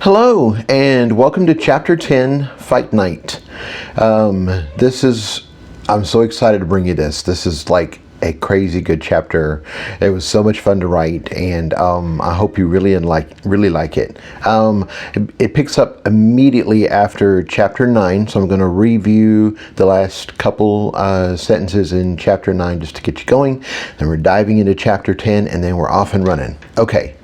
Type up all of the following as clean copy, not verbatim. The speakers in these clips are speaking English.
Hello, and welcome to Chapter 10, Fight Night. I'm so excited to bring you this. This is like a crazy good chapter. It was so much fun to write, and I hope you really like it. It picks up immediately after Chapter 9, so I'm going to review the last couple sentences in Chapter 9 just to get you going. Then we're diving into Chapter 10, and then we're off and running. Okay.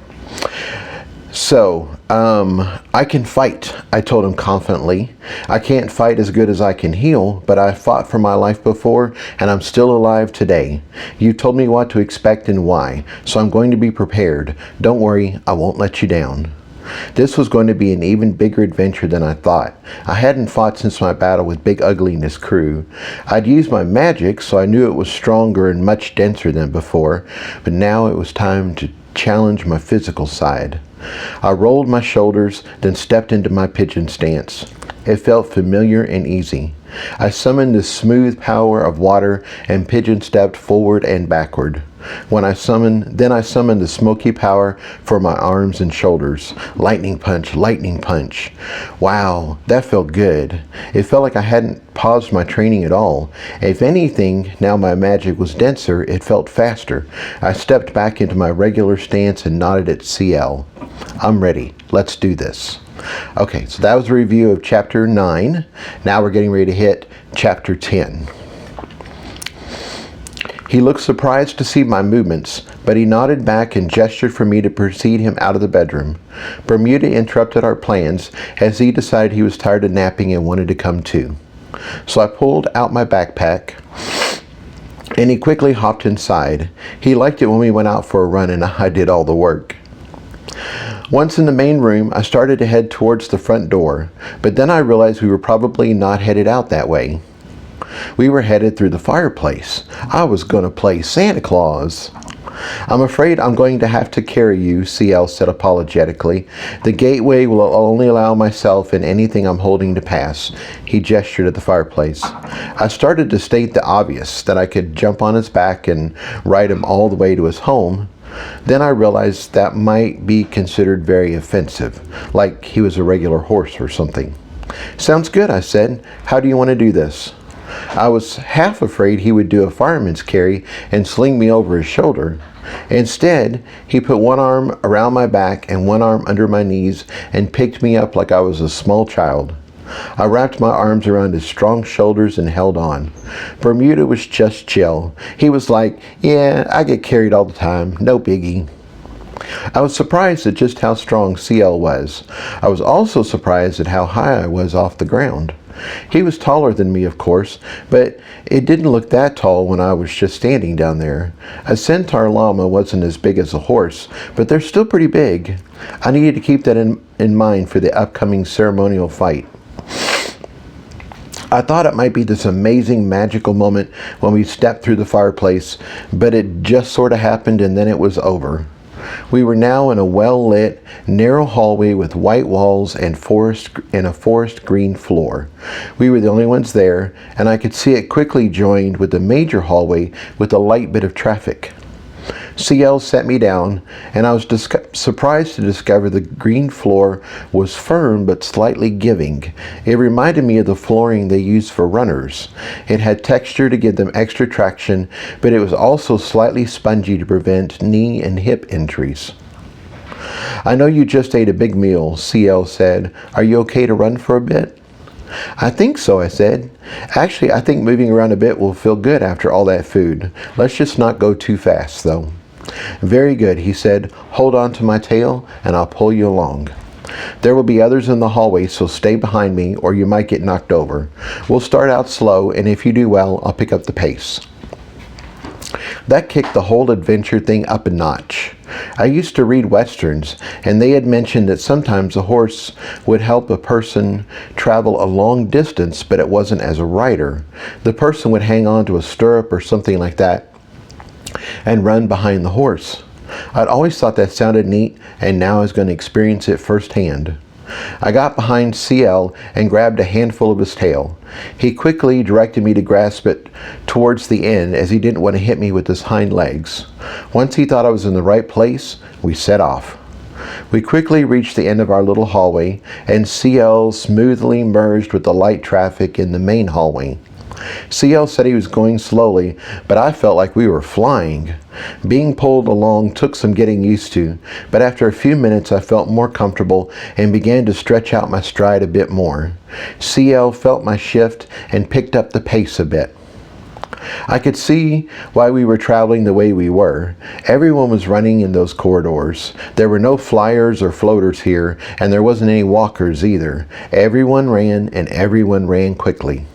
So, I can fight, I told him confidently. I can't fight as good as I can heal, but I've fought for my life before, and I'm still alive today. You told me what to expect and why, so I'm going to be prepared. Don't worry, I won't let you down. This was going to be an even bigger adventure than I thought. I hadn't fought since my battle with Big Ugly and his crew. I'd used my magic, so I knew it was stronger and much denser than before, but now it was time to challenge my physical side. I rolled my shoulders, then stepped into my pigeon stance. It felt familiar and easy. I summoned the smooth power of water and pigeon stepped forward and backward. Then I summoned the smoky power for my arms and shoulders. Lightning punch, lightning punch. Wow, that felt good. It felt like I hadn't paused my training at all. If anything, now my magic was denser, it felt faster. I stepped back into my regular stance and nodded at CL. I'm ready. Let's do this. Okay, so that was a review of Chapter 9. Now we're getting ready to hit Chapter 10. He looked surprised to see my movements, but he nodded back and gestured for me to precede him out of the bedroom. Bermuda interrupted our plans as he decided he was tired of napping and wanted to come too. So I pulled out my backpack and he quickly hopped inside. He liked it when we went out for a run and I did all the work. Once in the main room, I started to head towards the front door, but then I realized we were probably not headed out that way. We were headed through the fireplace. I was going to play Santa Claus. I'm afraid I'm going to have to carry you, CL said apologetically. The gateway will only allow myself and anything I'm holding to pass. He gestured at the fireplace. I started to state the obvious, that I could jump on his back and ride him all the way to his home. Then I realized that might be considered very offensive, like he was a regular horse or something. Sounds good, I said. How do you want to do this? I was half afraid he would do a fireman's carry and sling me over his shoulder. Instead, he put one arm around my back and one arm under my knees and picked me up like I was a small child. I wrapped my arms around his strong shoulders and held on. Bermuda was just chill. He was like, yeah, I get carried all the time, no biggie. I was surprised at just how strong CL was. I was also surprised at how high I was off the ground. He was taller than me, of course, but it didn't look that tall when I was just standing down there. A centaur llama wasn't as big as a horse, but they're still pretty big. I needed to keep that in mind for the upcoming ceremonial fight. I thought it might be this amazing magical moment when we stepped through the fireplace, but it just sort of happened and then it was over. We were now in a well-lit, narrow hallway with white walls and a forest green floor. We were the only ones there, and I could see it quickly joined with the major hallway with a light bit of traffic. CL set me down, and I was surprised to discover the green floor was firm but slightly giving. It reminded me of the flooring they use for runners. It had texture to give them extra traction, but it was also slightly spongy to prevent knee and hip injuries. I know you just ate a big meal, CL said. Are you okay to run for a bit? I think so, I said. Actually, I think moving around a bit will feel good after all that food. Let's just not go too fast, though. Very good, he said. Hold on to my tail, and I'll pull you along. There will be others in the hallway, so stay behind me, or you might get knocked over. We'll start out slow, and if you do well, I'll pick up the pace. That kicked the whole adventure thing up a notch. I used to read westerns, and they had mentioned that sometimes a horse would help a person travel a long distance, but it wasn't as a rider. The person would hang on to a stirrup or something like that and run behind the horse. I'd always thought that sounded neat, and now I was going to experience it firsthand. I got behind CL and grabbed a handful of his tail. He quickly directed me to grasp it towards the end as he didn't want to hit me with his hind legs. Once he thought I was in the right place, we set off. We quickly reached the end of our little hallway, and CL smoothly merged with the light traffic in the main hallway. CL said he was going slowly, but I felt like we were flying. Being pulled along took some getting used to, but after a few minutes I felt more comfortable and began to stretch out my stride a bit more. CL felt my shift and picked up the pace a bit. I could see why we were traveling the way we were. Everyone was running in those corridors. There were no flyers or floaters here, and there wasn't any walkers either. Everyone ran, and everyone ran quickly.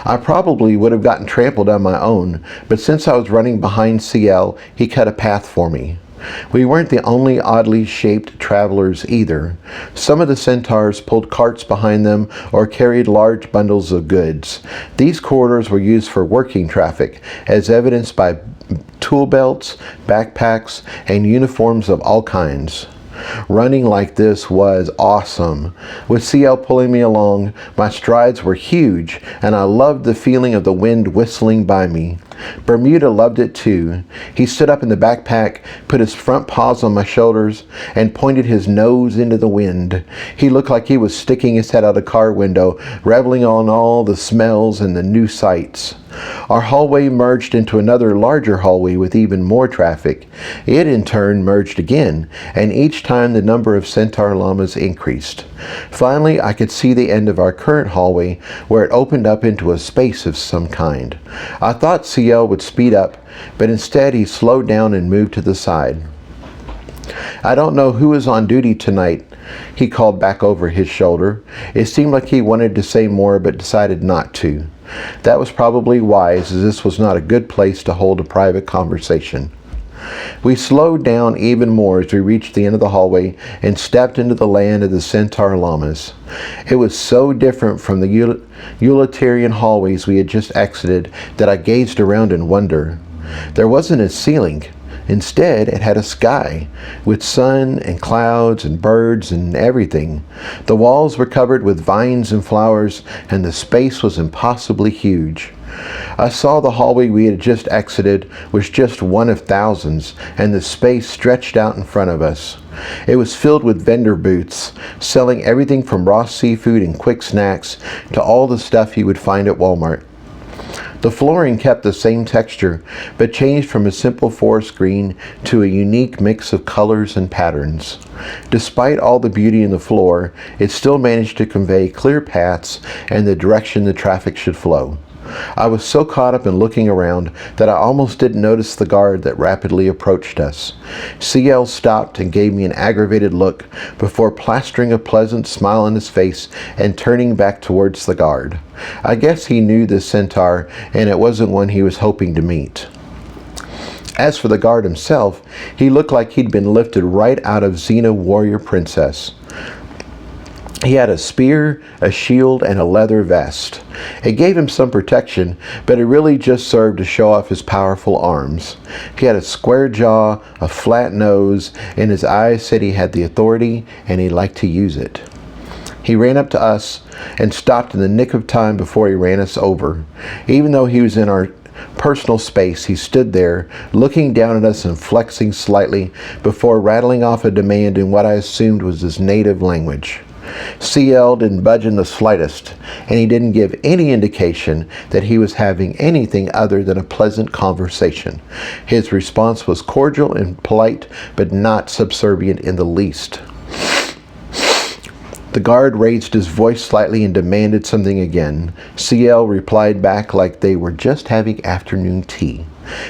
I probably would have gotten trampled on my own, but since I was running behind CL, he cut a path for me. We weren't the only oddly shaped travelers either. Some of the centaurs pulled carts behind them or carried large bundles of goods. These corridors were used for working traffic, as evidenced by tool belts, backpacks, and uniforms of all kinds. Running like this was awesome. With CL pulling me along, my strides were huge, and I loved the feeling of the wind whistling by me. Bermuda loved it too. He stood up in the backpack, put his front paws on my shoulders, and pointed his nose into the wind. He looked like he was sticking his head out a car window, reveling on all the smells and the new sights. Our hallway merged into another larger hallway with even more traffic. It in turn merged again, and each time the number of centaur llamas increased. Finally, I could see the end of our current hallway, where it opened up into a space of some kind. I thought CL would speed up, but instead he slowed down and moved to the side. "I don't know who is on duty tonight," he called back over his shoulder. It seemed like he wanted to say more, but decided not to. That was probably wise, as this was not a good place to hold a private conversation. We slowed down even more as we reached the end of the hallway and stepped into the land of the centaur llamas. It was so different from the utilitarian hallways we had just exited that I gazed around in wonder. There wasn't a ceiling. Instead, it had a sky, with sun and clouds and birds and everything. The walls were covered with vines and flowers, and the space was impossibly huge. I saw the hallway we had just exited was just one of thousands, and the space stretched out in front of us. It was filled with vendor booths, selling everything from raw seafood and quick snacks to all the stuff you would find at Walmart. The flooring kept the same texture, but changed from a simple forest green to a unique mix of colors and patterns. Despite all the beauty in the floor, it still managed to convey clear paths and the direction the traffic should flow. I was so caught up in looking around that I almost didn't notice the guard that rapidly approached us. CL stopped and gave me an aggravated look before plastering a pleasant smile on his face and turning back towards the guard. I guess he knew this centaur, and it wasn't one he was hoping to meet. As for the guard himself, he looked like he'd been lifted right out of Xena Warrior Princess. He had a spear, a shield, and a leather vest. It gave him some protection, but it really just served to show off his powerful arms. He had a square jaw, a flat nose, and his eyes said he had the authority and he liked to use it. He ran up to us and stopped in the nick of time before he ran us over. Even though he was in our personal space, he stood there, looking down at us and flexing slightly before rattling off a demand in what I assumed was his native language. CL didn't budge in the slightest, and he didn't give any indication that he was having anything other than a pleasant conversation. His response was cordial and polite, but not subservient in the least. The guard raised his voice slightly and demanded something again. CL replied back like they were just having afternoon tea.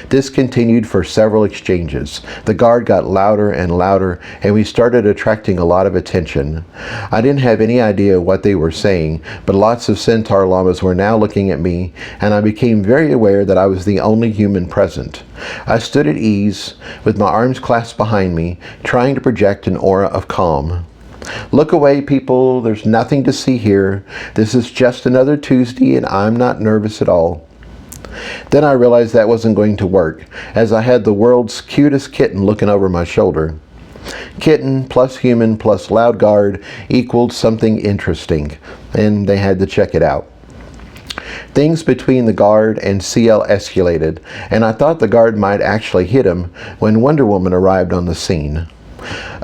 This continued for several exchanges. The guard got louder and louder, and we started attracting a lot of attention. I didn't have any idea what they were saying, but lots of centaur llamas were now looking at me, and I became very aware that I was the only human present. I stood at ease, with my arms clasped behind me, trying to project an aura of calm. "Look away, people. There's nothing to see here. This is just another Tuesday, and I'm not nervous at all." Then I realized that wasn't going to work, as I had the world's cutest kitten looking over my shoulder. Kitten plus human plus loud guard equaled something interesting, and they had to check it out. Things between the guard and CL escalated, and I thought the guard might actually hit him when Wonder Woman arrived on the scene.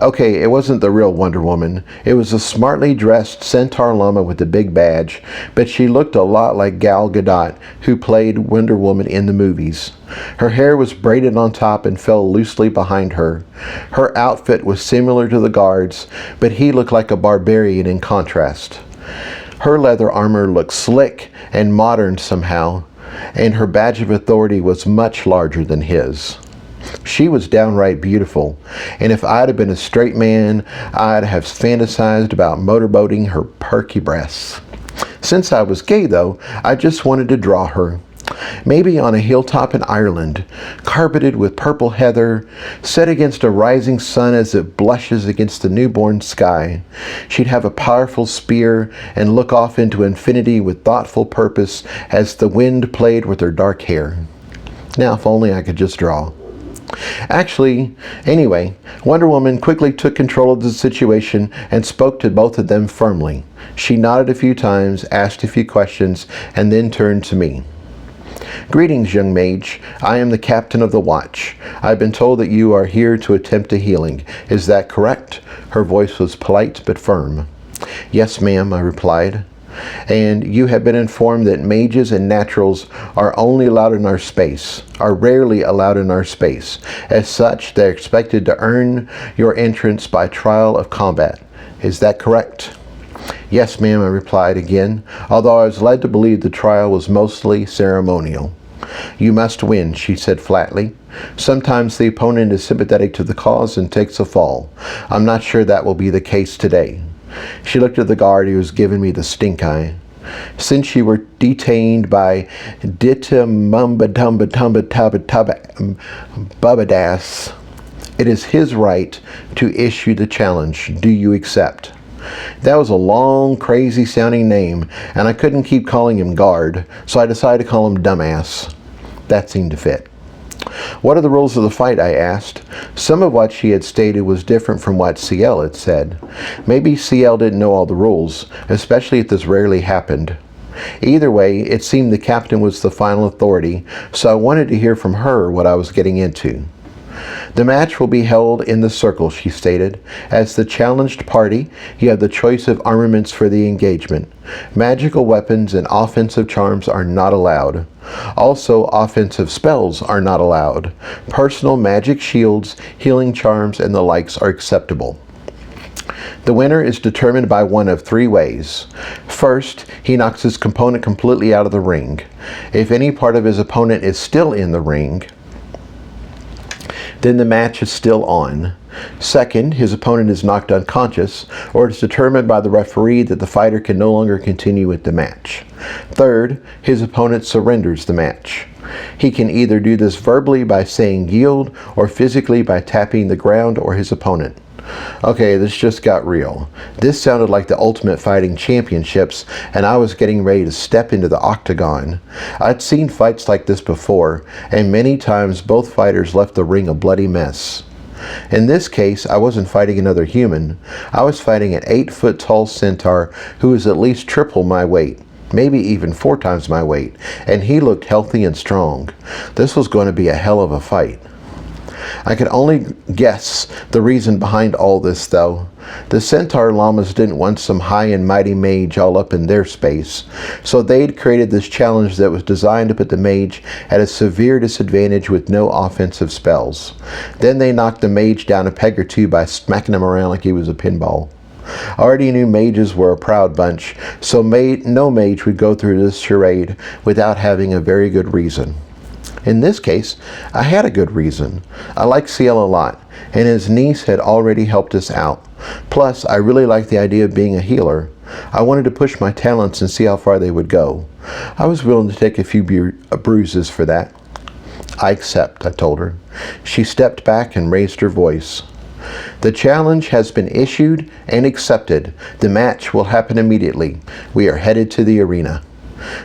Okay, it wasn't the real Wonder Woman. It was a smartly dressed centaur llama with a big badge, but she looked a lot like Gal Gadot, who played Wonder Woman in the movies. Her hair was braided on top and fell loosely behind her. Her outfit was similar to the guards, but he looked like a barbarian in contrast. Her leather armor looked slick and modern somehow, and her badge of authority was much larger than his. She was downright beautiful, and if I'd have been a straight man, I'd have fantasized about motorboating her perky breasts. Since I was gay, though, I just wanted to draw her. Maybe on a hilltop in Ireland, carpeted with purple heather, set against a rising sun as it blushes against the newborn sky. She'd have a powerful spear and look off into infinity with thoughtful purpose as the wind played with her dark hair. Now, if only I could just draw. Anyway, Wonder Woman quickly took control of the situation and spoke to both of them firmly. She nodded a few times, asked a few questions, and then turned to me. "Greetings, young mage. I am the captain of the watch. I've been told that you are here to attempt a healing. Is that correct?" Her voice was polite but firm. "Yes, ma'am," I replied. "And you have been informed that mages and naturals are rarely allowed in our space. As such, they're expected to earn your entrance by trial of combat. Is that correct?" "Yes, ma'am," I replied again, although I was led to believe the trial was mostly ceremonial. "You must win," she said flatly. "Sometimes the opponent is sympathetic to the cause and takes a fall. I'm not sure that will be the case today." She looked at the guard who was giving me the stink eye. "Since you were detained by Ditta Mumba Tumba Tumba Tubba Tubba Bubbadas, it is his right to issue the challenge. Do you accept?" That was a long, crazy sounding name, and I couldn't keep calling him guard, so I decided to call him dumbass. That seemed to fit. "What are the rules of the fight?" I asked. Some of what she had stated was different from what CL had said. Maybe CL didn't know all the rules, especially if this rarely happened. Either way, it seemed the captain was the final authority, so I wanted to hear from her what I was getting into. "The match will be held in the circle," she stated. "As the challenged party, you have the choice of armaments for the engagement. Magical weapons and offensive charms are not allowed. Also, offensive spells are not allowed. Personal magic shields, healing charms, and the likes are acceptable. The winner is determined by one of three ways. First, he knocks his opponent completely out of the ring. If any part of his opponent is still in the ring, then the match is still on. Second, his opponent is knocked unconscious, or it is determined by the referee that the fighter can no longer continue with the match. Third, his opponent surrenders the match. He can either do this verbally by saying yield, or physically by tapping the ground or his opponent. Okay, this just got real. This sounded like the Ultimate Fighting Championships, and I was getting ready to step into the octagon. I'd seen fights like this before, and many times both fighters left the ring a bloody mess. In this case, I wasn't fighting another human. I was fighting an 8-foot-tall centaur who was at least triple my weight, maybe even 4 times my weight, and he looked healthy and strong. This was going to be a hell of a fight. I could only guess the reason behind all this, though. The centaur llamas didn't want some high and mighty mage all up in their space, so they'd created this challenge that was designed to put the mage at a severe disadvantage with no offensive spells. Then they knocked the mage down a peg or two by smacking him around like he was a pinball. I already knew mages were a proud bunch, so no mage would go through this charade without having a very good reason. In this case, I had a good reason. I like CL a lot, and his niece had already helped us out. Plus, I really liked the idea of being a healer. I wanted to push my talents and see how far they would go. I was willing to take a few bruises for that. "I accept," I told her. She stepped back and raised her voice. "The challenge has been issued and accepted. The match will happen immediately. We are headed to the arena."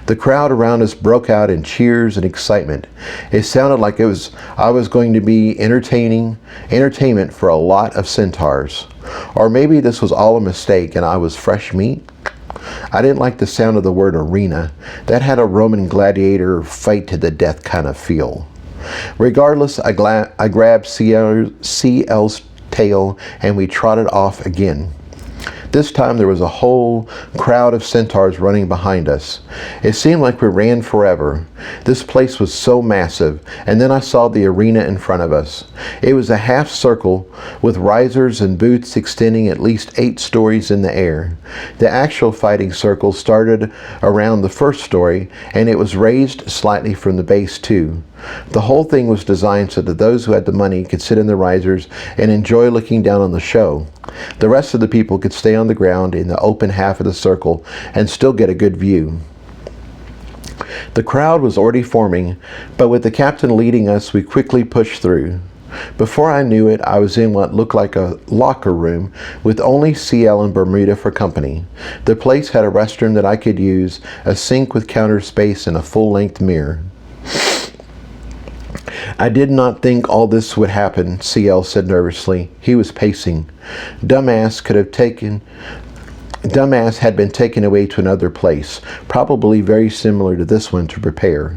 The crowd around us broke out in cheers and excitement. It sounded like I was going to be entertainment for a lot of centaurs. Or maybe this was all a mistake and I was fresh meat. I didn't like the sound of the word arena. That had a Roman gladiator fight to the death kind of feel. Regardless, I grabbed CL's tail, and we trotted off again. This time there was a whole crowd of centaurs running behind us. It seemed like we ran forever. This place was so massive, and then I saw the arena in front of us. It was a half circle with risers and booths extending at least 8 stories in the air. The actual fighting circle started around the first story, and it was raised slightly from the base too. The whole thing was designed so that those who had the money could sit in the risers and enjoy looking down on the show. The rest of the people could stay on the ground in the open half of the circle and still get a good view. The crowd was already forming, but with the captain leading us, we quickly pushed through. Before I knew it, I was in what looked like a locker room with only CL and Bermuda for company. The place had a restroom that I could use, a sink with counter space, and a full-length mirror. "I did not think all this would happen," CL said nervously. He was pacing. Dumbass had been taken away to another place, probably very similar to this one, to prepare.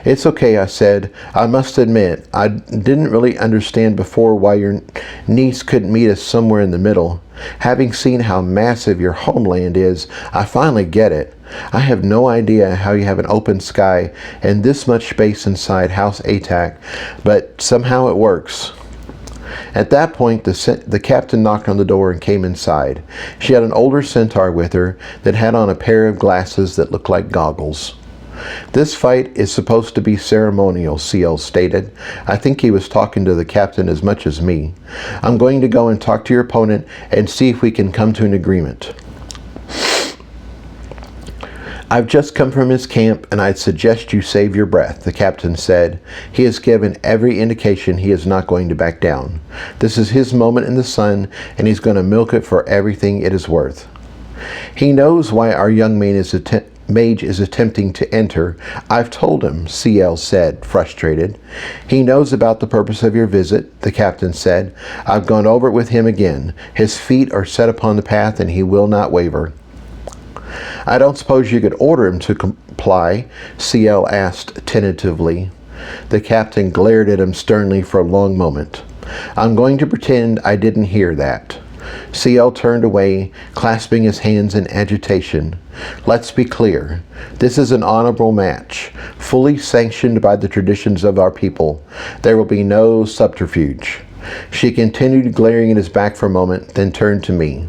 "It's okay," I said. "I must admit, I didn't really understand before why your niece couldn't meet us somewhere in the middle. Having seen how massive your homeland is, I finally get it. I have no idea how you have an open sky and this much space inside House ATAC, but somehow it works." At that point, the captain knocked on the door and came inside. She had an older centaur with her that had on a pair of glasses that looked like goggles. "This fight is supposed to be ceremonial," CL stated. I think he was talking to the captain as much as me. "I'm going to go and talk to your opponent and see if we can come to an agreement. I've just come from his camp, and I'd suggest you save your breath," the captain said. "He has given every indication he is not going to back down. This is his moment in the sun, and he's going to milk it for everything it is worth. He knows why our young mage is attempting to enter. I've told him," CL said, frustrated. "He knows about the purpose of your visit," the captain said. "I've gone over it with him again. His feet are set upon the path, and he will not waver." "I don't suppose you could order him to comply?" CL asked tentatively. The captain glared at him sternly for a long moment. "I'm going to pretend I didn't hear that." CL turned away, clasping his hands in agitation. "Let's be clear. This is an honorable match, fully sanctioned by the traditions of our people. There will be no subterfuge." She continued glaring at his back for a moment, then turned to me.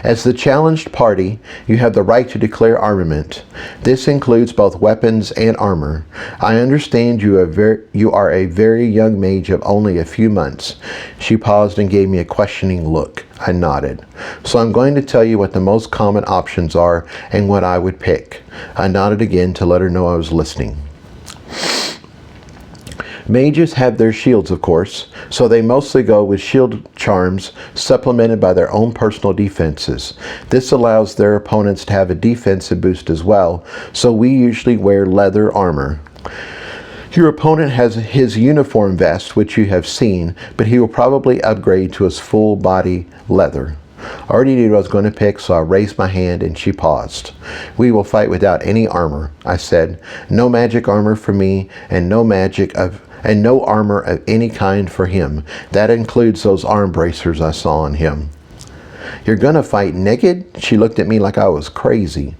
"As the challenged party, you have the right to declare armament. This includes both weapons and armor. I understand you are a very young mage of only a few months." She paused and gave me a questioning look. I nodded. "So I'm going to tell you what the most common options are and what I would pick." I nodded again to let her know I was listening. Mages have their shields, of course, so they mostly go with shield charms supplemented by their own personal defenses. This allows their opponents to have a defensive boost as well, so we usually wear leather armor. Your opponent has his uniform vest, which you have seen, but he will probably upgrade to his full body leather. I already knew what I was going to pick, so I raised my hand and she paused. "We will fight without any armor," I said. "No magic armor for me, and no armor of any kind for him. That includes those arm bracers I saw on him." "You're gonna fight naked?" She looked at me like I was crazy.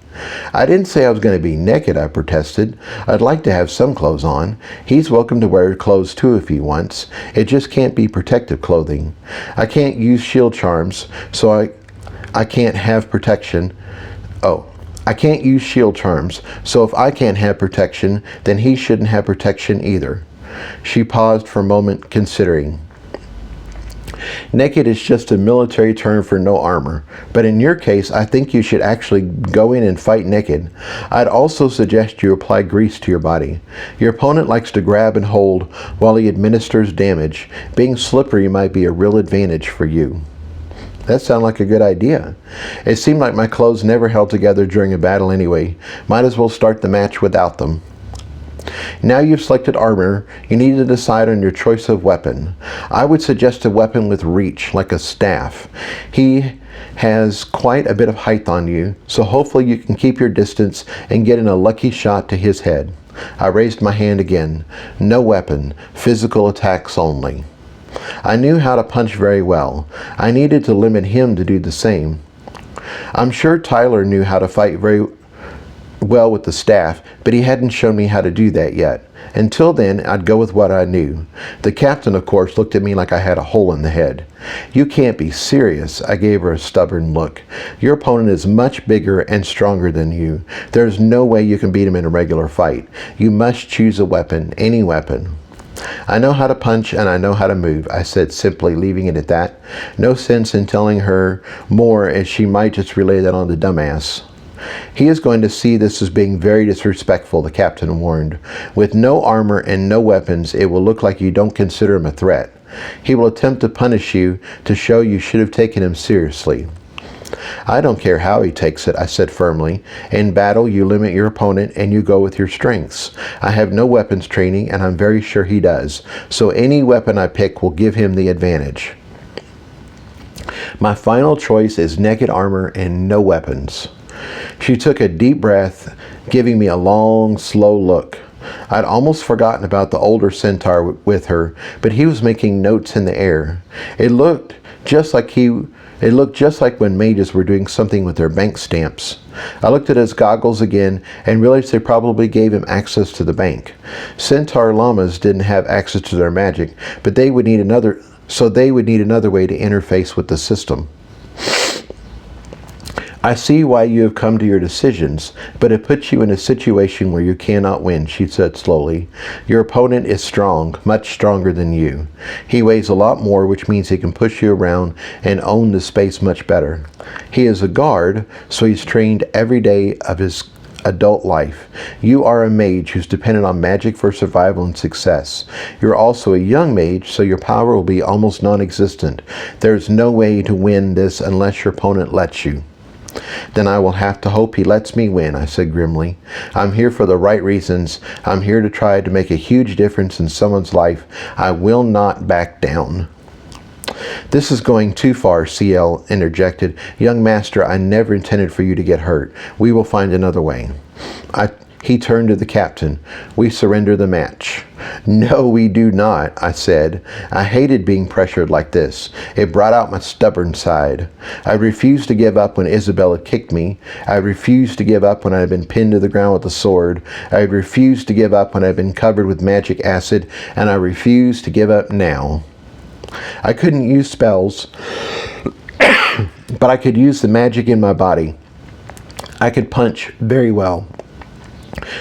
"I didn't say I was gonna be naked," I protested. "I'd like to have some clothes on. He's welcome to wear clothes too if he wants. It just can't be protective clothing. I can't use shield charms, so I can't have protection. I can't use shield charms, so if I can't have protection, then he shouldn't have protection either." She paused for a moment, considering. "Naked is just a military term for no armor, but in your case, I think you should actually go in and fight naked. I'd also suggest you apply grease to your body. Your opponent likes to grab and hold while he administers damage. Being slippery might be a real advantage for you." That sounded like a good idea. It seemed like my clothes never held together during a battle anyway. Might as well start the match without them. "Now you've selected armor, you need to decide on your choice of weapon. I would suggest a weapon with reach, like a staff. He has quite a bit of height on you, so hopefully you can keep your distance and get in a lucky shot to his head." I raised my hand again. "No weapon, physical attacks only." I knew how to punch very well. I needed to limit him to do the same. I'm sure Tyler knew how to fight very well with the staff, but he hadn't shown me how to do that yet. Until then, I'd go with what I knew. The captain, of course, looked at me like I had a hole in the head. You can't be serious, I gave her a stubborn look. Your opponent is much bigger and stronger than you. There's no way you can beat him in a regular fight. You must choose a weapon, any weapon. I know how to punch and I know how to move, I said simply, leaving it at that. No sense in telling her more, as she might just relay that on the dumbass. He is going to see this as being very disrespectful, the captain warned. With no armor and no weapons, it will look like you don't consider him a threat. He will attempt to punish you to show you should have taken him seriously. I don't care how he takes it, I said firmly. In battle, you limit your opponent and you go with your strengths. I have no weapons training, and I'm very sure he does, so any weapon I pick will give him the advantage. My final choice is naked armor and no weapons. She took a deep breath, giving me a long, slow look. I'd almost forgotten about the older centaur with her, but he was making notes in the air. It looked just like when mages were doing something with their bank stamps. I looked at his goggles again and realized they probably gave him access to the bank. Centaur llamas didn't have access to their magic, but they would need another way to interface with the system. I see why you have come to your decisions, but it puts you in a situation where you cannot win, she said slowly. Your opponent is strong, much stronger than you. He weighs a lot more, which means he can push you around and own the space much better. He is a guard, so he's trained every day of his adult life. You are a mage who's dependent on magic for survival and success. You're also a young mage, so your power will be almost non-existent. There's no way to win this unless your opponent lets you. Then I will have to hope he lets me win, I said grimly. I'm here for the right reasons. I'm here to try to make a huge difference in someone's life. I will not back down. This is going too far, CL interjected. Young master, I never intended for you to get hurt. We will find another way. He turned to the captain. We surrender the match. No, we do not, I said. I hated being pressured like this. It brought out my stubborn side. I refused to give up when Isabella kicked me. I refused to give up when I had been pinned to the ground with a sword. I refused to give up when I had been covered with magic acid, and I refused to give up now. I couldn't use spells, but I could use the magic in my body. I could punch very well.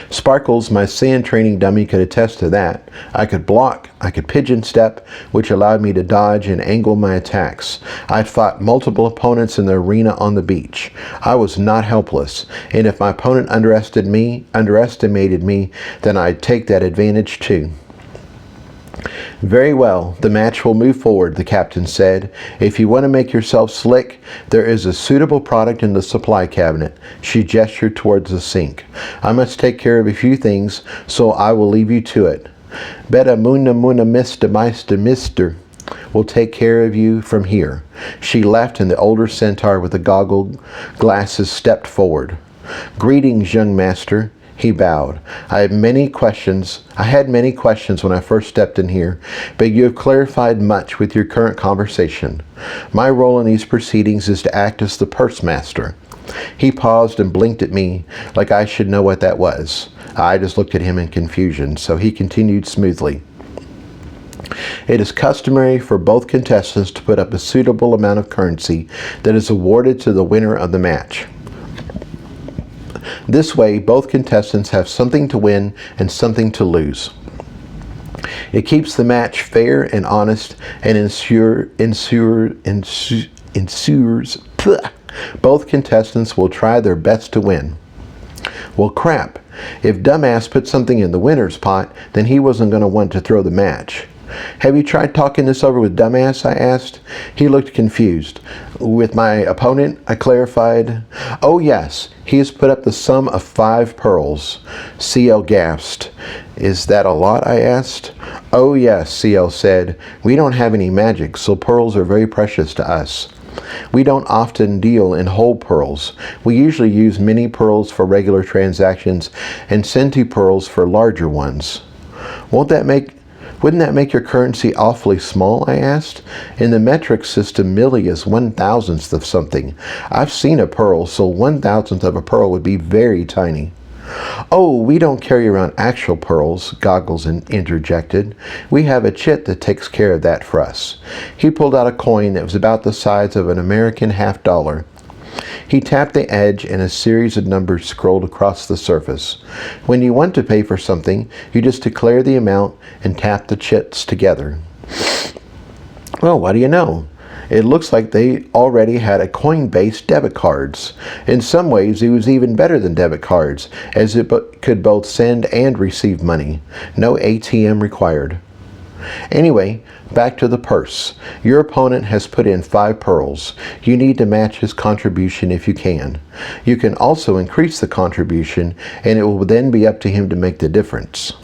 Sparkles, my sand training dummy, could attest to that. I could block, I could pigeon step, which allowed me to dodge and angle my attacks. I'd fought multiple opponents in the arena on the beach. I was not helpless, and if my opponent underestimated me, then I'd take that advantage too. Very well, the match will move forward, the captain said. If you want to make yourself slick, there is a suitable product in the supply cabinet. She gestured towards the sink. I must take care of a few things, so I will leave you to it. Beta muna mister will take care of you from here. She left, and the older centaur with the goggle glasses stepped forward. Greetings, young master. He bowed. I had many questions when I first stepped in here, but you have clarified much with your current conversation. My role in these proceedings is to act as the purse master. He paused and blinked at me like I should know what that was. I just looked at him in confusion, so he continued smoothly. It is customary for both contestants to put up a suitable amount of currency that is awarded to the winner of the match. This way, both contestants have something to win and something to lose. It keeps the match fair and honest and ensures both contestants will try their best to win. Well, crap. If Dumbass put something in the winner's pot, then he wasn't going to want to throw the match. Have you tried talking this over with Dumbass? I asked. He looked confused. With my opponent, I clarified. Oh yes, he has put up the sum of 5 pearls. CL gasped. Is that a lot? I asked. Oh yes, CL said. We don't have any magic, so pearls are very precious to us. We don't often deal in whole pearls. We usually use mini pearls for regular transactions and centi pearls for larger ones. Won't that make Wouldn't that make your currency awfully small? I asked. In the metric system, milli is 1,000th of something. I've seen a pearl, so 1,000th of a pearl would be very tiny. Oh, we don't carry around actual pearls, Goggles interjected. We have a chit that takes care of that for us. He pulled out a coin that was about the size of an American $50. He tapped the edge and a series of numbers scrolled across the surface. When you want to pay for something, you just declare the amount and tap the chits together. Well, what do you know? It looks like they already had a coin-based debit cards. In some ways, it was even better than debit cards, as it could both send and receive money. No ATM required. Anyway, back to the purse. Your opponent has put in 5 pearls. You need to match his contribution if you can. You can also increase the contribution, and it will then be up to him to make the difference.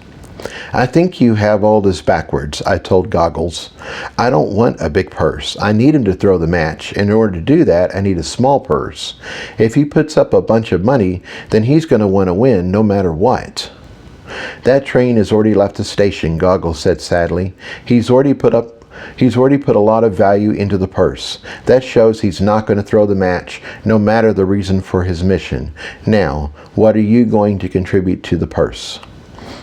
I think you have all this backwards, I told Goggles. I don't want a big purse. I need him to throw the match. In order to do that, I need a small purse. If he puts up a bunch of money, then he's going to want to win no matter what. That train has already left the station, Goggles said sadly. He's already put a lot of value into the purse. That shows he's not going to throw the match, no matter the reason for his mission. Now, what are you going to contribute to the purse?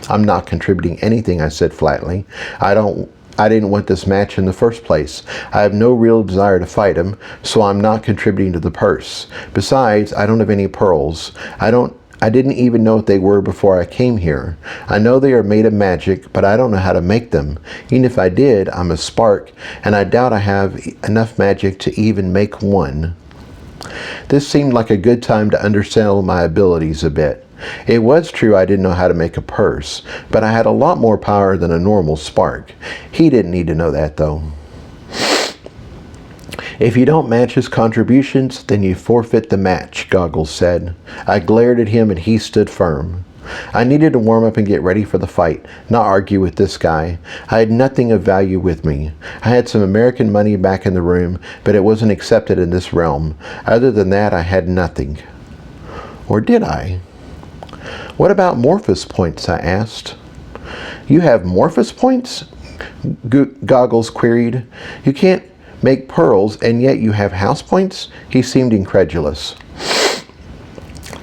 I'm not contributing anything, I said flatly. I didn't want this match in the first place. I have no real desire to fight him, so I'm not contributing to the purse. Besides, I don't have any pearls. I didn't even know what they were before I came here. I know they are made of magic, but I don't know how to make them. Even if I did, I'm a spark, and I doubt I have enough magic to even make one. This seemed like a good time to undersell my abilities a bit. It was true I didn't know how to make a purse, but I had a lot more power than a normal spark. He didn't need to know that, though. If you don't match his contributions, then you forfeit the match, Goggles said. I glared at him and he stood firm. I needed to warm up and get ready for the fight, not argue with this guy. I had nothing of value with me. I had some American money back in the room, but it wasn't accepted in this realm. Other than that, I had nothing. Or did I? What about Morphus points? I asked. You have Morphus points? Goggles queried. You can't make pearls, and yet you have house points? He seemed incredulous.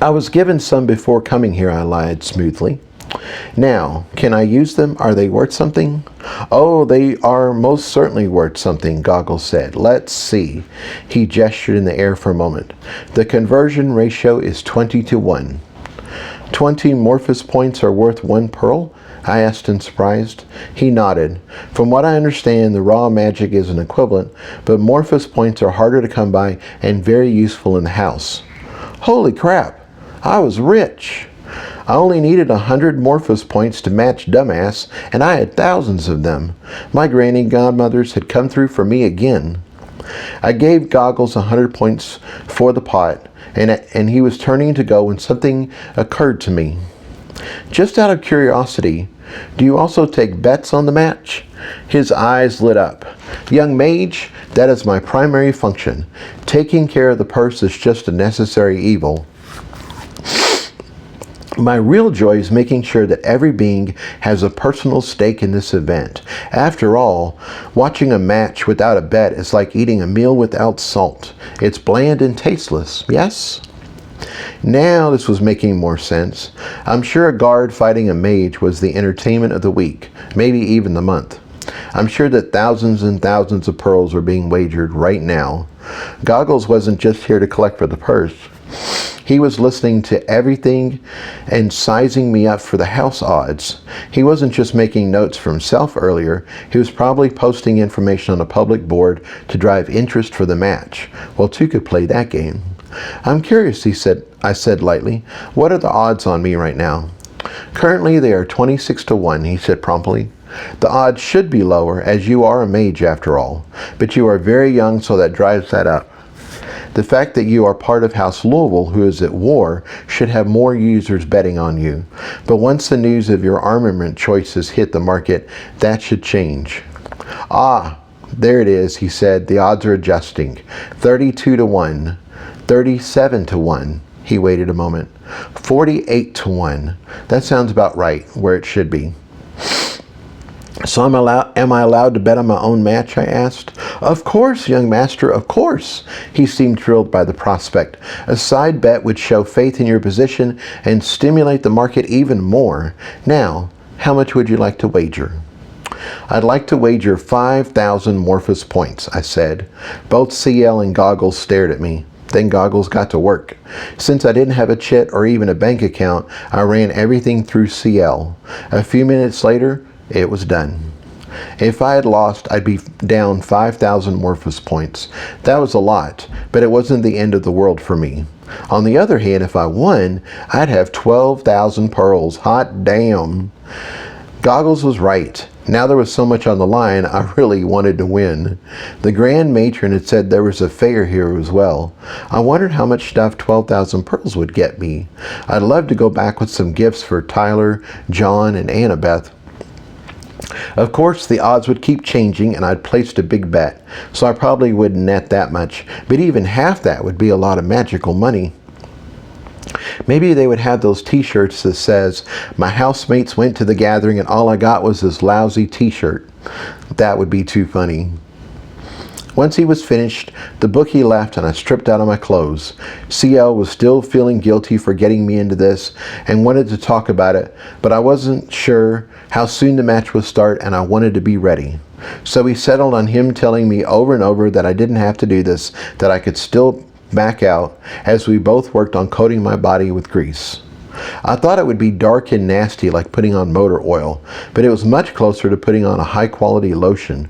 I was given some before coming here, I lied smoothly. Now, can I use them? Are they worth something? Oh, they are most certainly worth something, Goggles said. Let's see. He gestured in the air for a moment. The conversion ratio is 20 to 1. 20 Morphus points are worth 1 pearl? I asked in surprise. He nodded. From what I understand, the raw magic is an equivalent, but Morphus points are harder to come by and very useful in the house. Holy crap! I was rich! I only needed 100 Morphus points to match Dumbass, and I had thousands of them. My granny godmothers had come through for me again. I gave Goggles 100 points for the pot, and he was turning to go when something occurred to me. Just out of curiosity, do you also take bets on the match? His eyes lit up. Young mage, that is my primary function. Taking care of the purse is just a necessary evil. My real joy is making sure that every being has a personal stake in this event. After all, watching a match without a bet is like eating a meal without salt. It's bland and tasteless, yes? Now this was making more sense. I'm sure a guard fighting a mage was the entertainment of the week, maybe even the month. I'm sure that thousands and thousands of pearls were being wagered right now. Goggles wasn't just here to collect for the purse. He was listening to everything and sizing me up for the house odds. He wasn't just making notes for himself earlier. He was probably posting information on a public board to drive interest for the match. Well, two could play that game. I'm curious, I said lightly. What are the odds on me right now? Currently they are 26 to 1, he said promptly. The odds should be lower, as you are a mage after all, but you are very young, so that drives that up. The fact that you are part of House Louisville, who is at war, should have more users betting on you. But once the news of your armament choices hit the market, that should change. Ah, there it is, he said. The odds are adjusting. 32 to 1. 37 to 1. He waited a moment. 48 to 1. That sounds about right, where it should be. So am I allowed to bet on my own match, I asked. Of course, young master, of course. He seemed thrilled by the prospect. A side bet would show faith in your position and stimulate the market even more. Now, how much would you like to wager? I'd like to wager 5,000 Morphous points, I said. Both CL and Goggles stared at me. Then Goggles got to work. Since I didn't have a chit or even a bank account, I ran everything through CL. A few minutes later, it was done. If I had lost, I'd be down 5,000 Morphous points. That was a lot, but it wasn't the end of the world for me. On the other hand, if I won, I'd have 12,000 pearls. Hot damn. Goggles was right. Now there was so much on the line, I really wanted to win. The Grand Matron had said there was a fair here as well. I wondered how much stuff 12,000 pearls would get me. I'd love to go back with some gifts for Tyler, John, and Annabeth. Of course, the odds would keep changing, and I'd placed a big bet, so I probably wouldn't net that much, but even half that would be a lot of magical money. Maybe they would have those t-shirts that says, "My housemates went to the gathering and all I got was this lousy t-shirt." That would be too funny. Once he was finished, the bookie left and I stripped out of my clothes. CL was still feeling guilty for getting me into this and wanted to talk about it, but I wasn't sure how soon the match would start and I wanted to be ready. So we settled on him telling me over and over that I didn't have to do this, that I could still back out, as we both worked on coating my body with grease. I thought it would be dark and nasty like putting on motor oil, but it was much closer to putting on a high-quality lotion.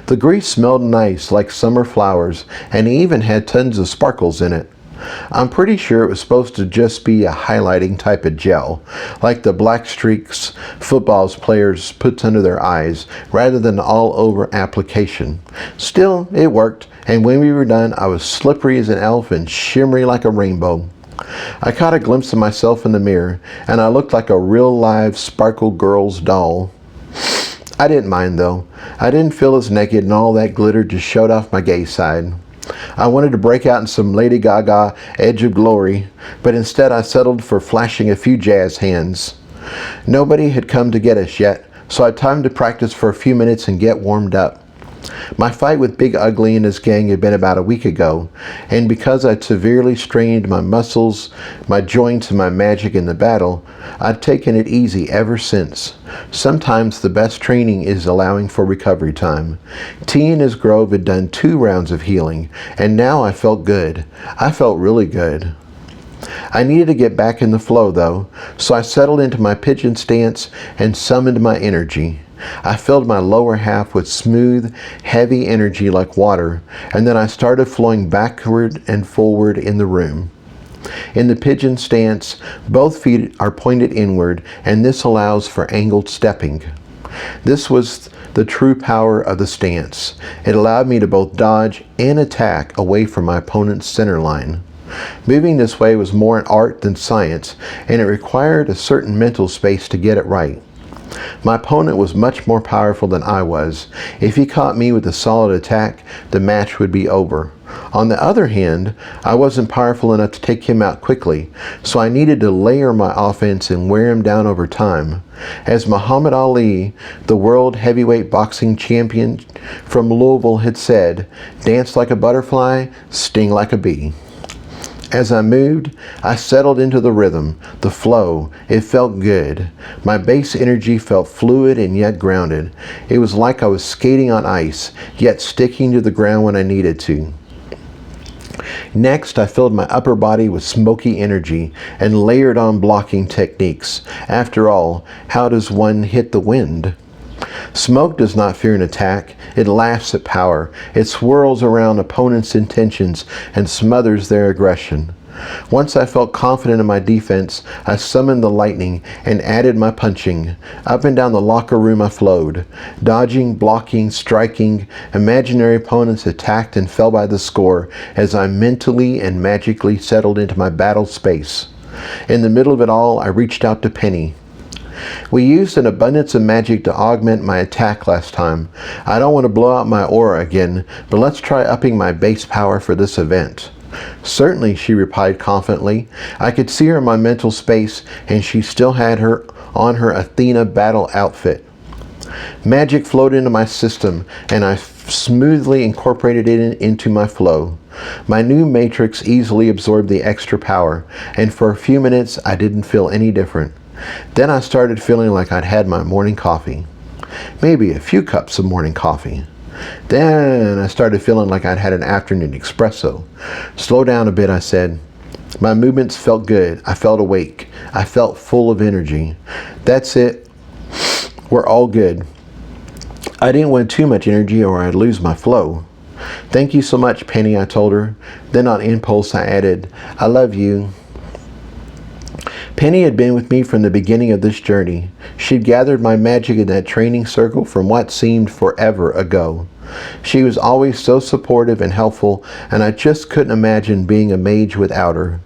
The grease smelled nice like summer flowers and even had tons of sparkles in it. I'm pretty sure it was supposed to just be a highlighting type of gel, like the black streaks football players put under their eyes, rather than all-over application. Still, it worked, and when we were done, I was slippery as an elf and shimmery like a rainbow. I caught a glimpse of myself in the mirror, and I looked like a real live Sparkle Girls doll. I didn't mind though. I didn't feel as naked and all that glitter just showed off my gay side. I wanted to break out in some Lady Gaga Edge of Glory, but instead I settled for flashing a few jazz hands. Nobody had come to get us yet, so I had time to practice for a few minutes and get warmed up. My fight with Big Ugly and his gang had been about a week ago, and because I'd severely strained my muscles, my joints, and my magic in the battle, I'd taken it easy ever since. Sometimes the best training is allowing for recovery time. T and his grove had done 2 rounds of healing, and now I felt good. I felt really good. I needed to get back in the flow though, so I settled into my pigeon stance and summoned my energy. I filled my lower half with smooth, heavy energy like water, and then I started flowing backward and forward in the room. In the pigeon stance, both feet are pointed inward, and this allows for angled stepping. This was the true power of the stance. It allowed me to both dodge and attack away from my opponent's center line. Moving this way was more an art than science, and it required a certain mental space to get it right. My opponent was much more powerful than I was. If he caught me with a solid attack, the match would be over. On the other hand, I wasn't powerful enough to take him out quickly, so I needed to layer my offense and wear him down over time. As Muhammad Ali, the world heavyweight boxing champion from Louisville, had said, "Dance like a butterfly, sting like a bee." As I moved, I settled into the rhythm, the flow. It felt good. My base energy felt fluid and yet grounded. It was like I was skating on ice, yet sticking to the ground when I needed to. Next, I filled my upper body with smoky energy and layered on blocking techniques. After all, how does one hit the wind? Smoke does not fear an attack. It laughs at power. It swirls around opponents' intentions and smothers their aggression. Once I felt confident in my defense, I summoned the lightning and added my punching. Up and down the locker room I flowed. Dodging, blocking, striking, imaginary opponents attacked and fell by the score as I mentally and magically settled into my battle space. In the middle of it all, I reached out to Penny. We used an abundance of magic to augment my attack last time. I don't want to blow out my aura again, but let's try upping my base power for this event. Certainly, she replied confidently. I could see her in my mental space, and she still had her on her Athena battle outfit. Magic flowed into my system, and I smoothly incorporated it into my flow. My new matrix easily absorbed the extra power, and for a few minutes I didn't feel any different. Then I started feeling like I'd had my morning coffee. Maybe a few cups of morning coffee. Then I started feeling like I'd had an afternoon espresso. Slow down a bit, I said. My movements felt good. I felt awake. I felt full of energy. That's it. We're all good. I didn't want too much energy or I'd lose my flow. Thank you so much, Penny, I told her. Then on impulse I added, I love you. Penny had been with me from the beginning of this journey. She'd gathered my magic in that training circle from what seemed forever ago. She was always so supportive and helpful, and I just couldn't imagine being a mage without her.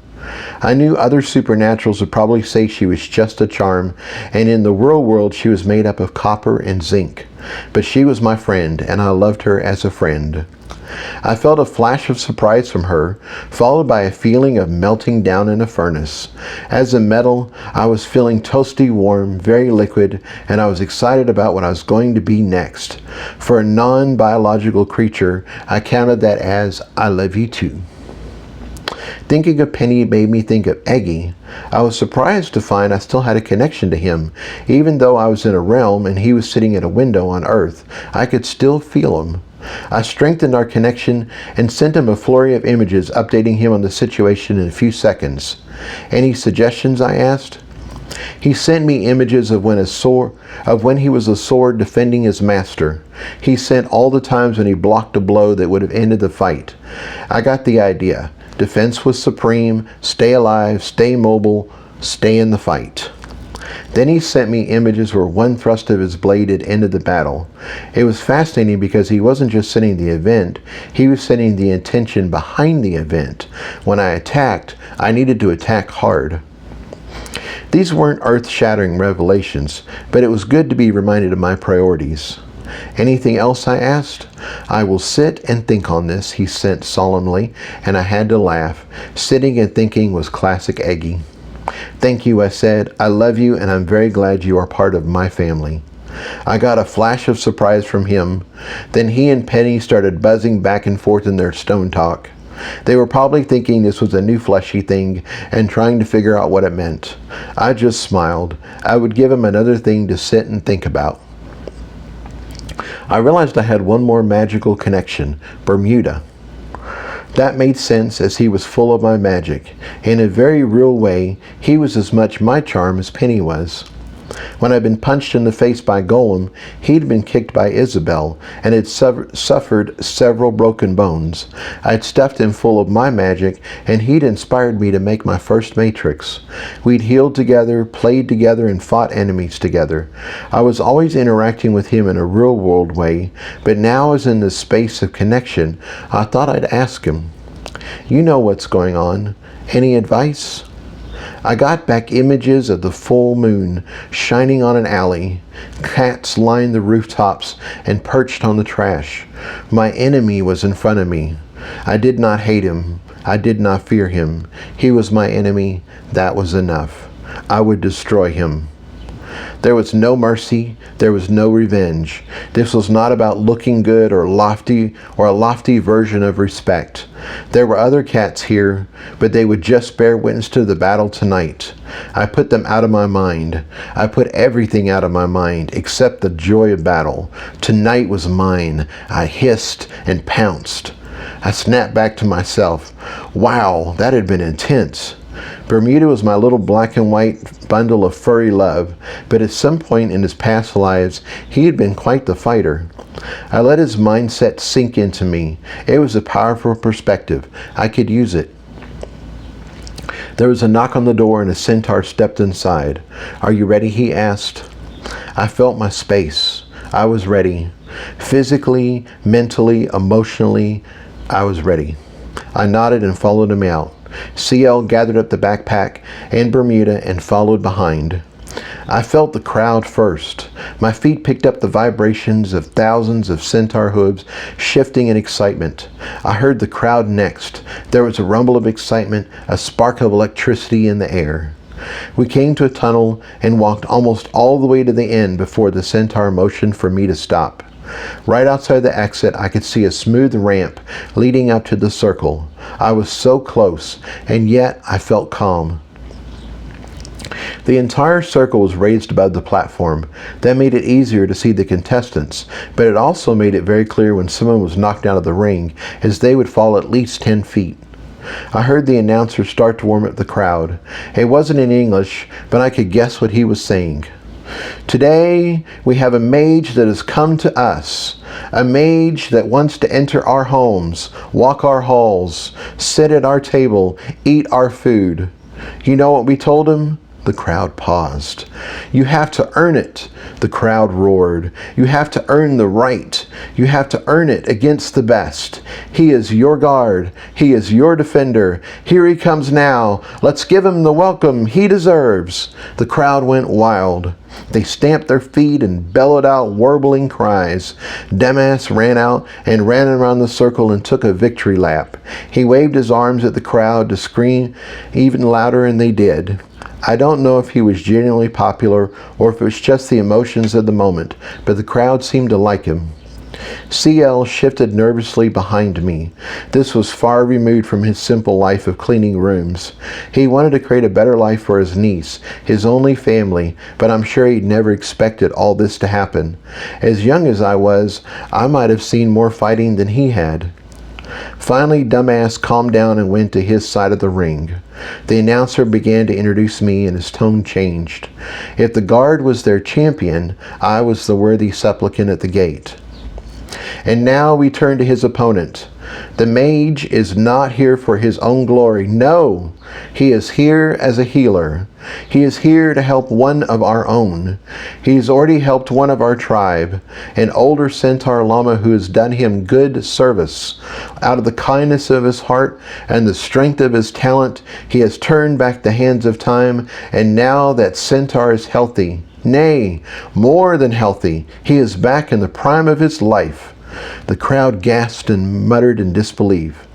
I knew other supernaturals would probably say she was just a charm, and in the real world she was made up of copper and zinc. But she was my friend, and I loved her as a friend. I felt a flash of surprise from her, followed by a feeling of melting down in a furnace. As a metal, I was feeling toasty warm, very liquid, and I was excited about what I was going to be next. For a non-biological creature, I counted that as, I love you too. Thinking of Penny made me think of Eggy. I was surprised to find I still had a connection to him. Even though I was in a realm and he was sitting at a window on Earth, I could still feel him. I strengthened our connection and sent him a flurry of images updating him on the situation in a few seconds. Any suggestions, I asked? He sent me images of when he was a sword defending his master. He sent all the times when he blocked a blow that would have ended the fight. I got the idea. Defense was supreme, stay alive, stay mobile, stay in the fight. Then he sent me images where one thrust of his blade had ended the battle. It was fascinating because he wasn't just setting the event, he was setting the intention behind the event. When I attacked, I needed to attack hard. These weren't earth-shattering revelations, but it was good to be reminded of my priorities. Anything else, I asked? I will sit and think on this, he said solemnly, and I had to laugh. Sitting and thinking was classic Eggy. Thank you, I said. I love you, and I'm very glad you are part of my family. I got a flash of surprise from him. Then he and Penny started buzzing back and forth in their stone talk. They were probably thinking this was a new fleshy thing and trying to figure out what it meant. I just smiled. I would give him another thing to sit and think about. I realized I had one more magical connection, Bermuda. That made sense as he was full of my magic. In a very real way, he was as much my charm as Penny was. When I'd been punched in the face by Golem, he'd been kicked by Isabel and had suffered several broken bones. I'd stuffed him full of my magic, and he'd inspired me to make my first matrix. We'd healed together, played together, and fought enemies together. I was always interacting with him in a real-world way, but now as in the space of connection, I thought I'd ask him, "You know what's going on. Any advice?" I got back images of the full moon shining on an alley. Cats lined the rooftops and perched on the trash. My enemy was in front of me. I did not hate him. I did not fear him. He was my enemy. That was enough. I would destroy him. There was no mercy. There was no revenge. This was not about looking good or a lofty version of respect. There were other cats here, but they would just bear witness to the battle tonight. I put them out of my mind. I put everything out of my mind except the joy of battle. Tonight was mine. I hissed and pounced. I snapped back to myself. Wow, that had been intense. Bermuda was my little black and white bundle of furry love, but at some point in his past lives, he had been quite the fighter. I let his mindset sink into me. It was a powerful perspective. I could use it. There was a knock on the door and a centaur stepped inside. "Are you ready?" he asked. I felt my space. I was ready. Physically, mentally, emotionally, I was ready. I nodded and followed him out. CL gathered up the backpack and Bermuda and followed behind. I felt the crowd first. My feet picked up the vibrations of thousands of centaur hooves shifting in excitement. I heard the crowd next. There was a rumble of excitement, a spark of electricity in the air. We came to a tunnel and walked almost all the way to the end before the centaur motioned for me to stop. Right outside the exit, I could see a smooth ramp leading up to the circle. I was so close, and yet I felt calm. The entire circle was raised above the platform. That made it easier to see the contestants, but it also made it very clear when someone was knocked out of the ring, as they would fall at least 10 feet. I heard the announcer start to warm up the crowd. It wasn't in English, but I could guess what he was saying. Today, we have a mage that has come to us. A mage that wants to enter our homes, walk our halls, sit at our table, eat our food. You know what we told him? The crowd paused. You have to earn it, the crowd roared. You have to earn the right. You have to earn it against the best. He is your guard. He is your defender. Here he comes now. Let's give him the welcome he deserves. The crowd went wild. They stamped their feet and bellowed out warbling cries. Dumbass ran out and ran around the circle and took a victory lap. He waved his arms at the crowd to scream even louder, and they did. I don't know if he was genuinely popular or if it was just the emotions of the moment, but the crowd seemed to like him. CL shifted nervously behind me. This was far removed from his simple life of cleaning rooms. He wanted to create a better life for his niece, his only family, but I'm sure he'd never expected all this to happen. As young as I was, I might have seen more fighting than he had. Finally, Dumbass calmed down and went to his side of the ring. The announcer began to introduce me, and his tone changed. If the guard was their champion, I was the worthy supplicant at the gate. And now we turn to his opponent. The mage is not here for his own glory. No, he is here as a healer. He is here to help one of our own. He's already helped one of our tribe, an older centaur llama who has done him good service. Out of the kindness of his heart and the strength of his talent, he has turned back the hands of time, and now that centaur is healthy. Nay, more than healthy. He is back in the prime of his life. The crowd gasped and muttered in disbelief.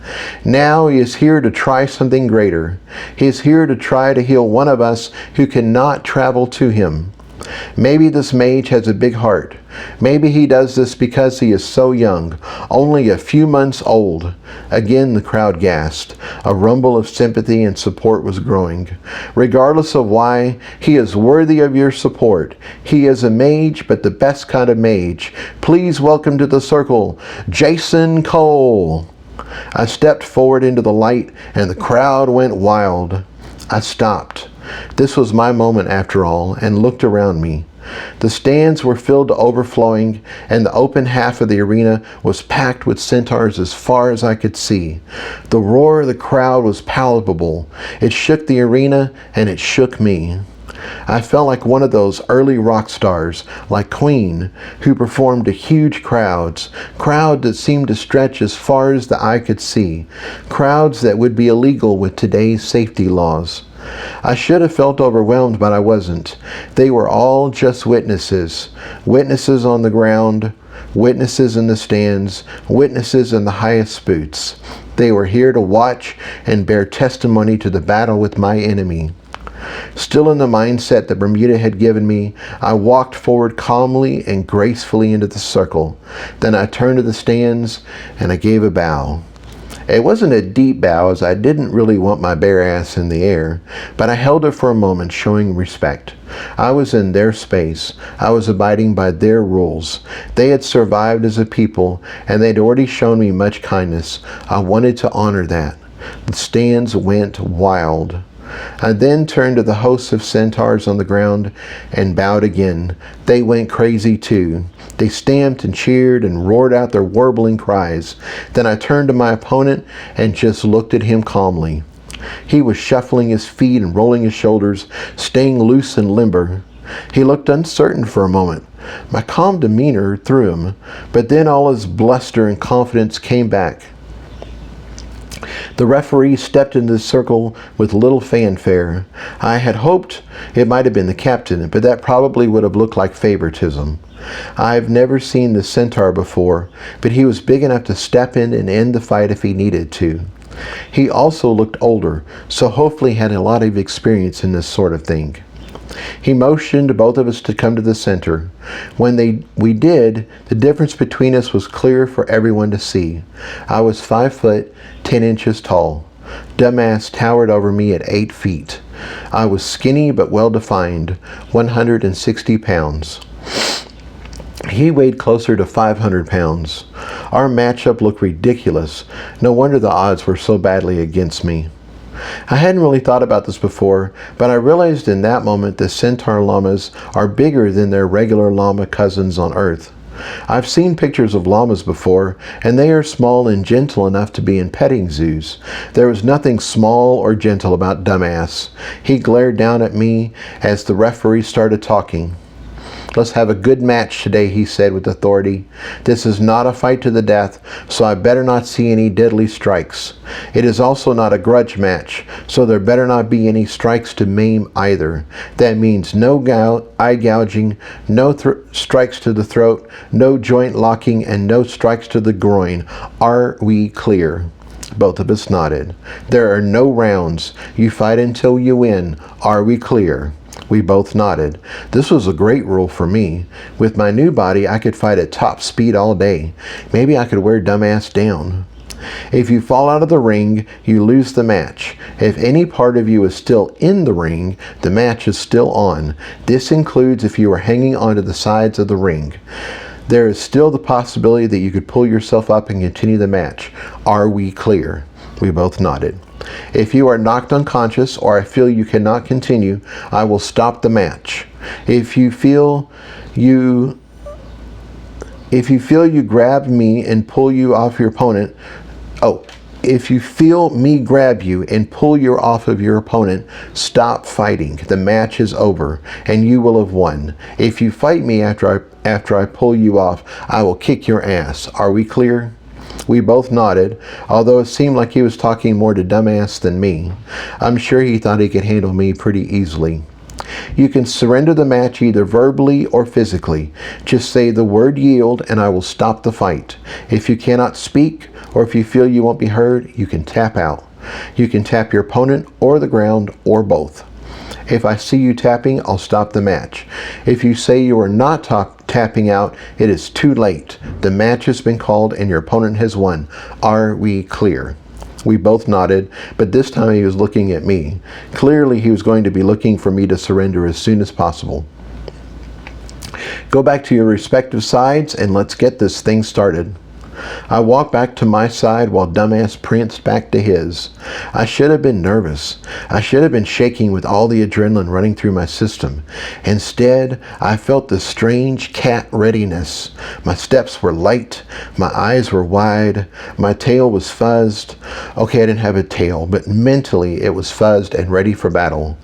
Now he is here to try something greater. He is here to try to heal one of us who cannot travel to him. Maybe this mage has a big heart. Maybe he does this because he is so young, only a few months old. Again the crowd gasped. A rumble of sympathy and support was growing. Regardless of why, he is worthy of your support. He is a mage, but the best kind of mage. Please welcome to the circle, Jason Cole. I stepped forward into the light, and the crowd went wild. I stopped. This was my moment after all, and looked around me. The stands were filled to overflowing, and the open half of the arena was packed with centaurs as far as I could see. The roar of the crowd was palpable. It shook the arena, and it shook me. I felt like one of those early rock stars, like Queen, who performed to huge crowds that seemed to stretch as far as the eye could see, crowds that would be illegal with today's safety laws. I should have felt overwhelmed, but I wasn't. They were all just witnesses. Witnesses on the ground, witnesses in the stands, witnesses in the highest booths. They were here to watch and bear testimony to the battle with my enemy. Still in the mindset that Bermuda had given me, I walked forward calmly and gracefully into the circle. Then I turned to the stands and I gave a bow. It wasn't a deep bow, as I didn't really want my bare ass in the air, but I held it for a moment, showing respect. I was in their space. I was abiding by their rules. They had survived as a people, and they'd already shown me much kindness. I wanted to honor that. The stands went wild. I then turned to the hosts of centaurs on the ground and bowed again. They went crazy too. They stamped and cheered and roared out their warbling cries. Then I turned to my opponent and just looked at him calmly. He was shuffling his feet and rolling his shoulders, staying loose and limber. He looked uncertain for a moment. My calm demeanor threw him, but then all his bluster and confidence came back. The referee stepped into the circle with little fanfare. I had hoped it might have been the captain, but that probably would have looked like favoritism. I've never seen the centaur before, but he was big enough to step in and end the fight if he needed to. He also looked older, so hopefully had a lot of experience in this sort of thing. He motioned both of us to come to the center. When we did, the difference between us was clear for everyone to see. I was 5 foot, 10 inches tall. Dumbass towered over me at 8 feet. I was skinny but well-defined, 160 pounds. He weighed closer to 500 pounds. Our matchup looked ridiculous. No wonder the odds were so badly against me. I hadn't really thought about this before, but I realized in that moment that centaur llamas are bigger than their regular llama cousins on Earth. I've seen pictures of llamas before, and they are small and gentle enough to be in petting zoos. There was nothing small or gentle about Dumbass. He glared down at me as the referee started talking. "Let's have a good match today," he said with authority. "This is not a fight to the death, so I better not see any deadly strikes. It is also not a grudge match, so there better not be any strikes to maim either. That means no eye gouging, no strikes to the throat, no joint locking, and no strikes to the groin. Are we clear?" Both of us nodded. "There are no rounds. You fight until you win. Are we clear?" We both nodded. This was a great rule for me. With my new body, I could fight at top speed all day. Maybe I could wear Dumbass down. If you fall out of the ring, you lose the match. If any part of you is still in the ring, the match is still on. This includes if you are hanging onto the sides of the ring. There is still the possibility that you could pull yourself up and continue the match. Are we clear? We both nodded. If you are knocked unconscious or I feel you cannot continue, I will stop the match. If you feel you grab me and pull you off your opponent, if you feel me grab you and pull you off of your opponent, stop fighting. The match is over and you will have won. If you fight me after I pull you off, I will kick your ass. Are we clear? We both nodded, although it seemed like he was talking more to Dumbass than me. I'm sure he thought he could handle me pretty easily. You can surrender the match either verbally or physically. Just say the word yield and I will stop the fight. If you cannot speak or if you feel you won't be heard, you can tap out. You can tap your opponent or the ground or both. If I see you tapping, I'll stop the match. If you say you are not tapping out, it is too late. The match has been called and your opponent has won. Are we clear? We both nodded, but this time he was looking at me. Clearly he was going to be looking for me to surrender as soon as possible. Go back to your respective sides and let's get this thing started. I walked back to my side while Dumbass pranced back to his. I should have been nervous. I should have been shaking with all the adrenaline running through my system. Instead, I felt this strange cat readiness. My steps were light. My eyes were wide. My tail was fuzzed. Okay, I didn't have a tail, but mentally it was fuzzed and ready for battle.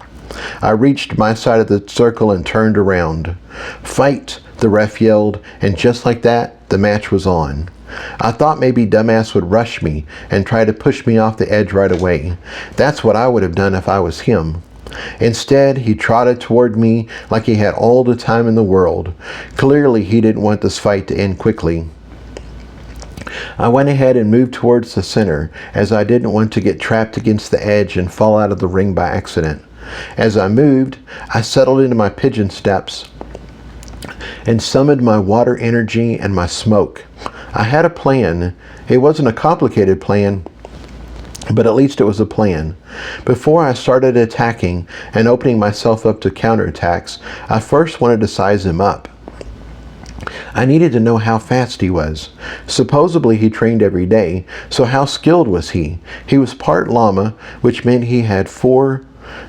I reached my side of the circle and turned around. "Fight!" the ref yelled, and just like that, the match was on. I thought maybe Dumbass would rush me and try to push me off the edge right away. That's what I would have done if I was him. Instead, he trotted toward me like he had all the time in the world. Clearly, he didn't want this fight to end quickly. I went ahead and moved towards the center, as I didn't want to get trapped against the edge and fall out of the ring by accident. As I moved, I settled into my pigeon steps and summoned my water energy and my smoke. I had a plan. It wasn't a complicated plan, but at least it was a plan. Before I started attacking and opening myself up to counterattacks, I first wanted to size him up. I needed to know how fast he was. Supposedly he trained every day, so how skilled was he? He was part llama, which meant he had 4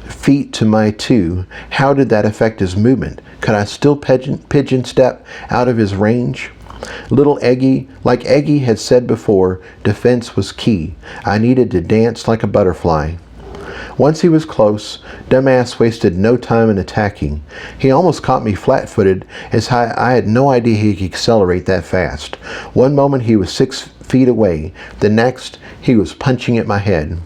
feet to my 2. How did that affect his movement? Could I still pigeon step out of his range? Little Eggy, like Eggy had said before, defense was key. I needed to dance like a butterfly. Once he was close, Dumbass wasted no time in attacking. He almost caught me flat-footed, as I had no idea he could accelerate that fast. One moment he was 6 feet away. The next, he was punching at my head.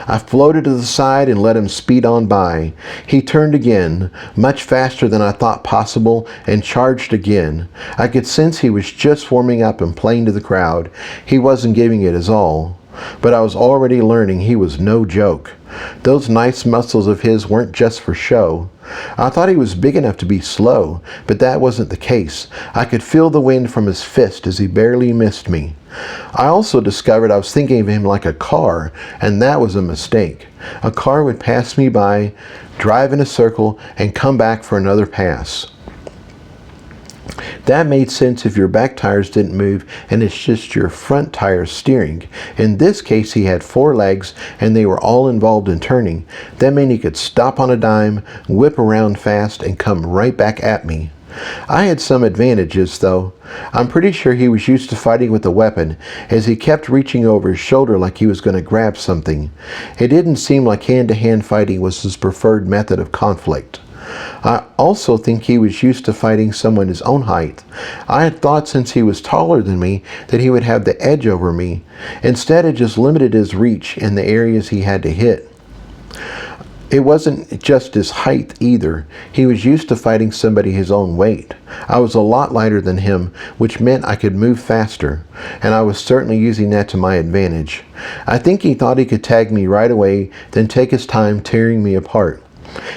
I floated to the side and let him speed on by. He turned again, much faster than I thought possible, and charged again. I could sense he was just warming up and playing to the crowd. He wasn't giving it his all. but I was already learning he was no joke. Those nice muscles of his weren't just for show. I thought he was big enough to be slow, but that wasn't the case. I could feel the wind from his fist as he barely missed me. I also discovered I was thinking of him like a car, and that was a mistake. A car would pass me by, drive in a circle, and come back for another pass. That made sense if your back tires didn't move and it's just your front tires steering. In this case, he had 4 legs and they were all involved in turning. That meant he could stop on a dime, whip around fast, and come right back at me. I had some advantages, though. I'm pretty sure he was used to fighting with a weapon, as he kept reaching over his shoulder like he was going to grab something. It didn't seem like hand-to-hand fighting was his preferred method of conflict. I also think he was used to fighting someone his own height. I had thought since he was taller than me that he would have the edge over me. Instead, it just limited his reach in the areas he had to hit. It wasn't just his height either. He was used to fighting somebody his own weight. I was a lot lighter than him, which meant I could move faster, and I was certainly using that to my advantage. I think he thought he could tag me right away, then take his time tearing me apart.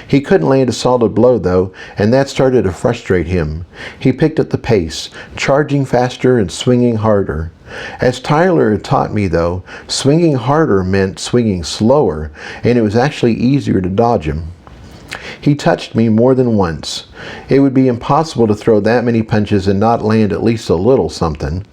He couldn't land a solid blow, though, and that started to frustrate him. He picked up the pace, charging faster and swinging harder. As Tyler had taught me, though, swinging harder meant swinging slower, and it was actually easier to dodge him. He touched me more than once. It would be impossible to throw that many punches and not land at least a little something.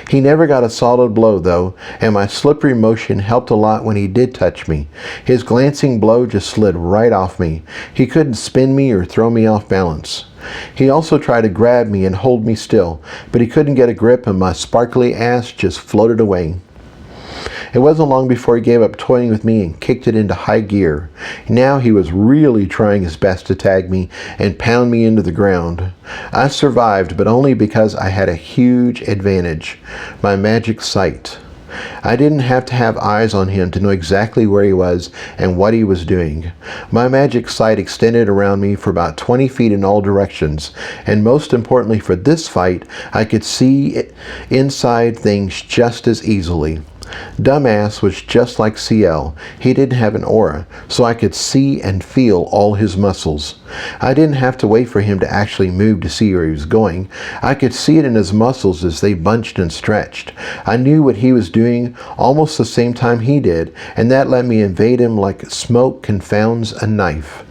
He never got a solid blow, though, and my slippery motion helped a lot when he did touch me. His glancing blow just slid right off me. He couldn't spin me or throw me off balance. He also tried to grab me and hold me still, but he couldn't get a grip and my sparkly ass just floated away. It wasn't long before he gave up toying with me and kicked it into high gear. Now he was really trying his best to tag me and pound me into the ground. I survived, but only because I had a huge advantage: my magic sight. I didn't have to have eyes on him to know exactly where he was and what he was doing. My magic sight extended around me for about 20 feet in all directions, and most importantly for this fight, I could see inside things just as easily. Dumbass was just like CL. He didn't have an aura, so I could see and feel all his muscles. I didn't have to wait for him to actually move to see where he was going. I could see it in his muscles as they bunched and stretched. I knew what he was doing almost the same time he did, and that let me invade him like smoke confounds a knife.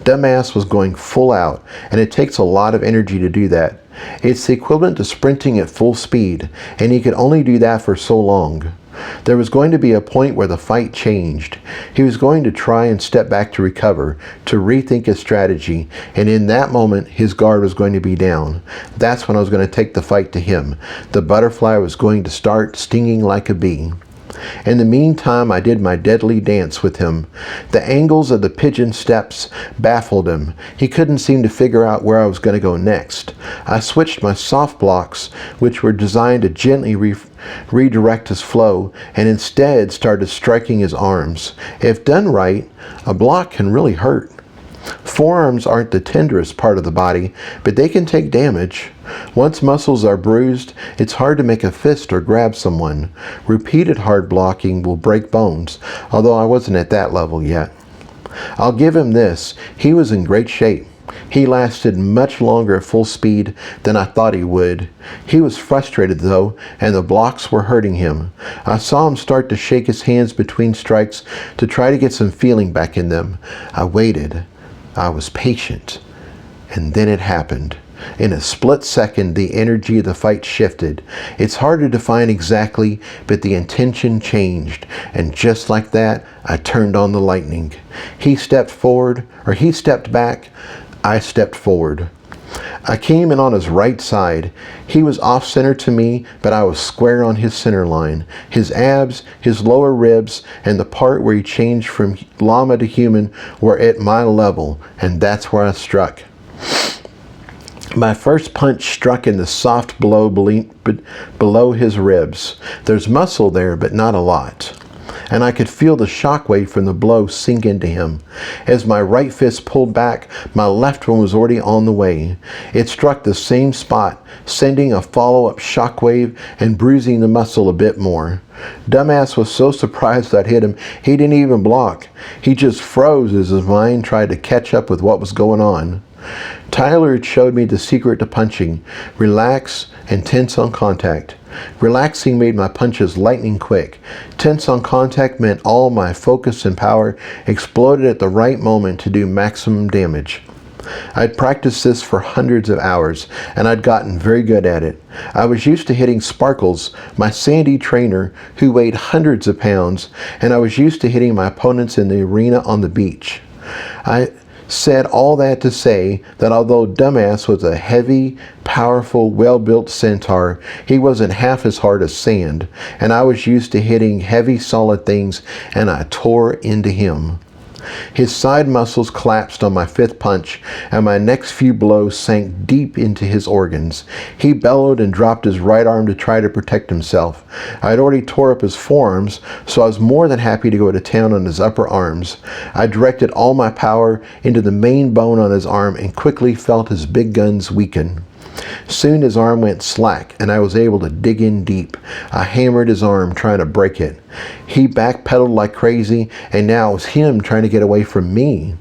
Dumbass was going full out, and it takes a lot of energy to do that. It's the equivalent to sprinting at full speed, and he could only do that for so long. There was going to be a point where the fight changed. He was going to try and step back to recover, to rethink his strategy, and in that moment, his guard was going to be down. That's when I was going to take the fight to him. The butterfly was going to start stinging like a bee. In the meantime, I did my deadly dance with him. The angles of the pigeon steps baffled him. He couldn't seem to figure out where I was going to go next. I switched my soft blocks, which were designed to gently redirect his flow, and instead started striking his arms. If done right, a block can really hurt. Forearms aren't the tenderest part of the body, but they can take damage. Once muscles are bruised, it's hard to make a fist or grab someone. Repeated hard blocking will break bones, although I wasn't at that level yet. I'll give him this: he was in great shape. He lasted much longer at full speed than I thought he would. He was frustrated, though, and the blocks were hurting him. I saw him start to shake his hands between strikes to try to get some feeling back in them. I waited. I was patient, and then it happened. In a split second, the energy of the fight shifted. It's hard to define exactly, but the intention changed, and just like that, I turned on the lightning. He stepped back, I stepped forward. I came in on his right side. He was off-center to me, but I was square on his center line. His abs, his lower ribs, and the part where he changed from llama to human were at my level, and that's where I struck. My first punch struck in the soft below his ribs. There's muscle there, but not a lot. and I could feel the shockwave from the blow sink into him. As my right fist pulled back, my left one was already on the way. It struck the same spot, sending a follow-up shockwave and bruising the muscle a bit more. Dumbass was so surprised I'd hit him, he didn't even block. He just froze as his mind tried to catch up with what was going on. Tyler had showed me the secret to punching: relax and tense on contact. Relaxing made my punches lightning quick. Tense on contact meant all my focus and power exploded at the right moment to do maximum damage. I'd practiced this for hundreds of hours, and I'd gotten very good at it. I was used to hitting Sparkles, my Sandy trainer, who weighed hundreds of pounds, and I was used to hitting my opponents in the arena on the beach. I said all that to say that although Dumbass was a heavy, powerful, well-built centaur, he wasn't half as hard as sand, and I was used to hitting heavy, solid things, and I tore into him. His side muscles collapsed on my fifth punch, and my next few blows sank deep into his organs. He bellowed and dropped his right arm to try to protect himself. I had already tore up his forearms, so I was more than happy to go to town on his upper arms. I directed all my power into the main bone on his arm and quickly felt his big guns weaken. Soon his arm went slack, and I was able to dig in deep. I hammered his arm, trying to break it. He backpedaled like crazy, and now it was him trying to get away from me.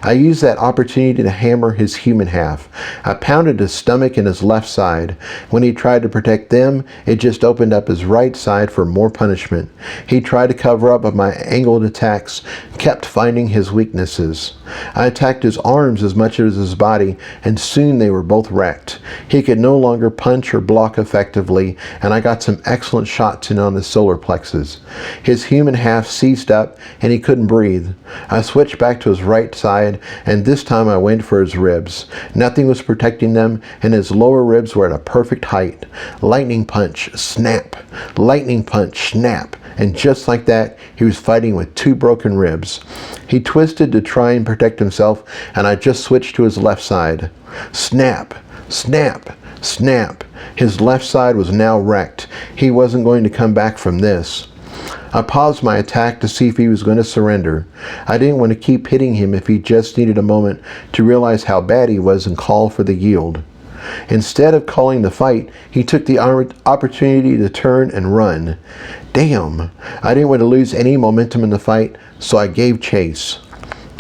I used that opportunity to hammer his human half. I pounded his stomach and his left side. When he tried to protect them, it just opened up his right side for more punishment. He tried to cover up my angled attacks, kept finding his weaknesses. I attacked his arms as much as his body, and soon they were both wrecked. He could no longer punch or block effectively, and I got some excellent shots in on his solar plexus. His human half seized up, and he couldn't breathe. I switched back to his right side, and this time I went for his ribs. Nothing was protecting them, and his lower ribs were at a perfect height. Lightning punch, snap. Lightning punch, snap. And just like that, he was fighting with two broken ribs. He twisted to try and protect himself, and I just switched to his left side. Snap, snap, snap. His left side was now wrecked. He wasn't going to come back from this. I paused my attack to see if he was going to surrender. I didn't want to keep hitting him if he just needed a moment to realize how bad he was and call for the yield. Instead of calling the fight, he took the opportunity to turn and run. Damn! I didn't want to lose any momentum in the fight, so I gave chase.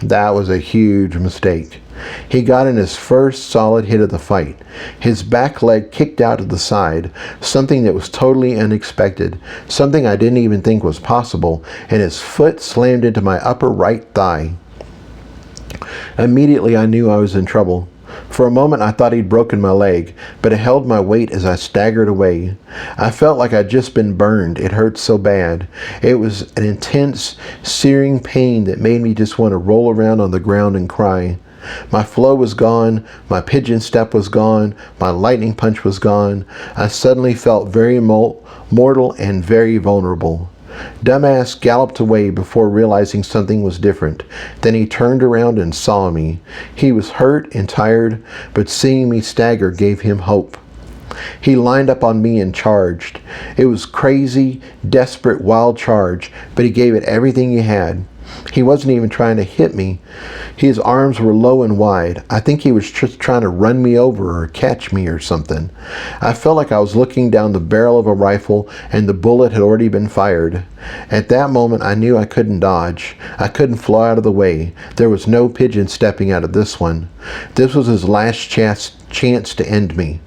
That was a huge mistake. He got in his first solid hit of the fight. His back leg kicked out to the side, something that was totally unexpected, something I didn't even think was possible, and his foot slammed into my upper right thigh. Immediately I knew I was in trouble. For a moment I thought he'd broken my leg, but it held my weight as I staggered away. I felt like I'd just been burned. It hurt so bad. It was an intense, searing pain that made me just want to roll around on the ground and cry. My flow was gone, my pigeon step was gone, my lightning punch was gone. I suddenly felt very mortal and very vulnerable. Dumbass galloped away before realizing something was different. Then he turned around and saw me. He was hurt and tired, but seeing me stagger gave him hope. He lined up on me and charged. It was crazy, desperate, wild charge, but he gave it everything he had. He wasn't even trying to hit me. His arms were low and wide. I think he was just trying to run me over or catch me or something. I felt like I was looking down the barrel of a rifle and the bullet had already been fired. At that moment I knew I couldn't dodge. I couldn't fly out of the way. There was no pigeon stepping out of this one. This was his last chance to end me.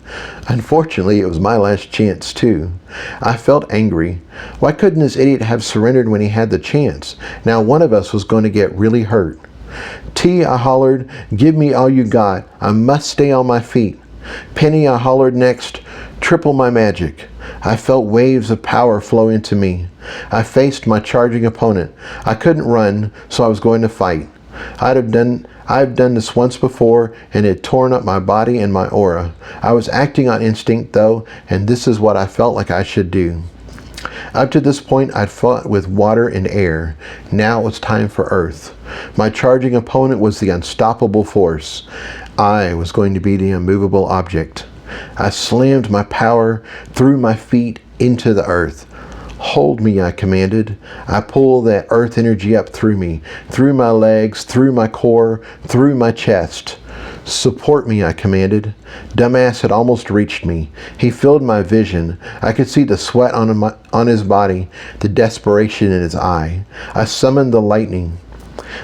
Unfortunately, it was my last chance too. I felt angry. Why couldn't this idiot have surrendered when he had the chance? Now one of us was going to get really hurt. T, I hollered, give me all you got. I must stay on my feet. Penny, I hollered next, triple my magic. I felt waves of power flow into me. I faced my charging opponent. I couldn't run, so I was going to fight. I've done this once before, and it torn up my body and my aura. I was acting on instinct though, and this is what I felt like I should do. Up to this point, I'd fought with water and air. Now it was time for earth. My charging opponent was the unstoppable force. I was going to be the immovable object. I slammed my power through my feet into the earth. Hold me, I commanded. I pulled that earth energy up through me, through my legs, through my core, through my chest. Support me, I commanded. Dumbass had almost reached me. He filled my vision. I could see the sweat on his body, the desperation in his eye. I summoned the lightning.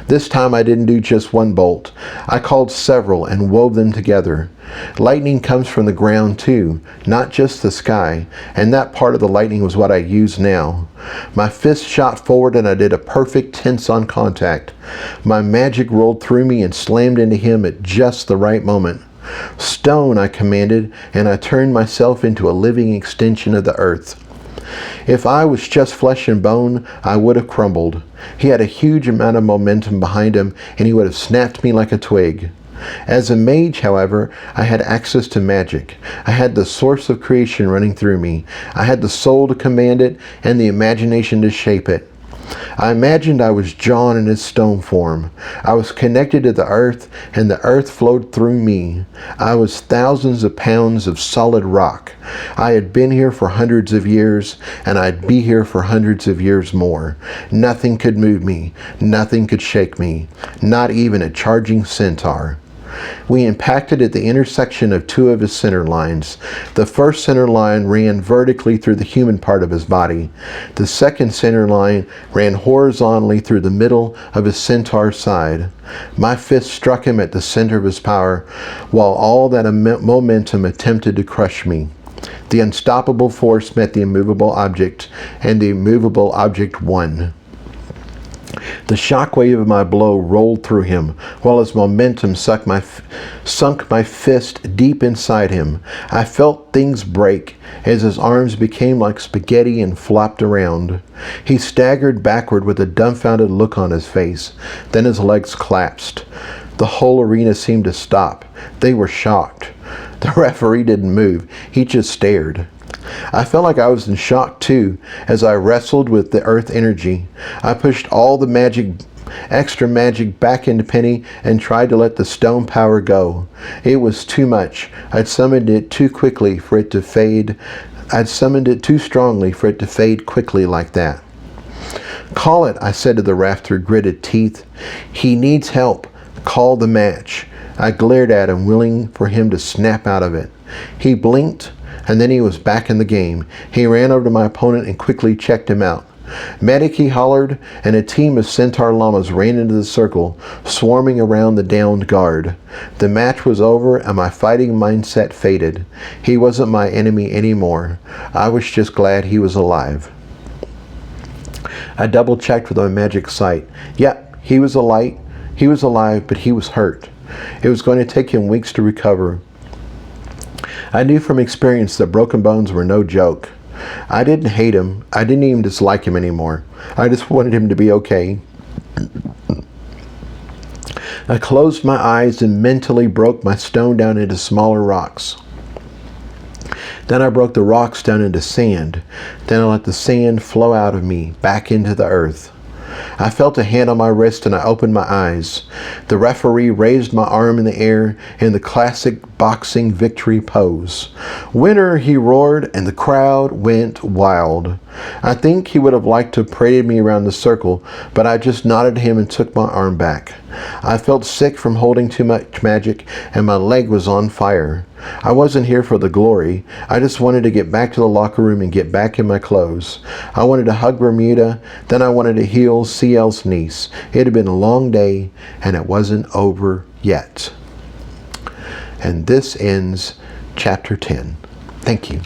This time I didn't do just one bolt. I called several and wove them together. Lightning comes from the ground too, not just the sky, and that part of the lightning was what I used now. My fist shot forward and I did a perfect tense on contact. My magic rolled through me and slammed into him at just the right moment. Stone, I commanded, and I turned myself into a living extension of the earth. If I was just flesh and bone, I would have crumbled. He had a huge amount of momentum behind him, and he would have snapped me like a twig. As a mage, however, I had access to magic. I had the source of creation running through me. I had the soul to command it, and the imagination to shape it. I imagined I was John in his stone form. I was connected to the earth, and the earth flowed through me. I was thousands of pounds of solid rock. I had been here for hundreds of years, and I'd be here for hundreds of years more. Nothing could move me. Nothing could shake me. Not even a charging centaur. We impacted at the intersection of two of his center lines. The first center line ran vertically through the human part of his body. The second center line ran horizontally through the middle of his centaur side. My fist struck him at the center of his power, while all that momentum attempted to crush me. The unstoppable force met the immovable object, and the immovable object won. The shockwave of my blow rolled through him, while his momentum sunk my fist deep inside him. I felt things break as his arms became like spaghetti and flopped around. He staggered backward with a dumbfounded look on his face. Then his legs collapsed. The whole arena seemed to stop. They were shocked. The referee didn't move. He just stared. I felt like I was in shock too, as I wrestled with the earth energy. I pushed all the extra magic back into Penny and tried to let the stone power go. It was too much. I'd summoned it too quickly for it to fade. I'd summoned it too strongly for it to fade quickly like that. Call it, I said to the ref through gritted teeth. He needs help. Call the match. I glared at him, willing for him to snap out of it. He blinked, and then he was back in the game. He ran over to my opponent and quickly checked him out. Medic, he hollered, and a team of centaur llamas ran into the circle, swarming around the downed guard. The match was over, and my fighting mindset faded. He wasn't my enemy anymore. I was just glad he was alive. I double-checked with my magic sight. Yep, he was alive, but he was hurt. It was going to take him weeks to recover. I knew from experience that broken bones were no joke. I didn't hate him. I didn't even dislike him anymore. I just wanted him to be okay. I closed my eyes and mentally broke my stone down into smaller rocks. Then I broke the rocks down into sand. Then I let the sand flow out of me, back into the earth. I felt a hand on my wrist and I opened my eyes. The referee raised my arm in the air in the classic boxing victory pose. "Winner," he roared, and the crowd went wild. I think he would have liked to have paraded me around the circle, but I just nodded to him and took my arm back. I felt sick from holding too much magic, and my leg was on fire. I wasn't here for the glory. I just wanted to get back to the locker room and get back in my clothes. I wanted to hug Bermuda, then I wanted to heal CL's niece. It had been a long day, and it wasn't over yet. And this ends chapter 10. Thank you.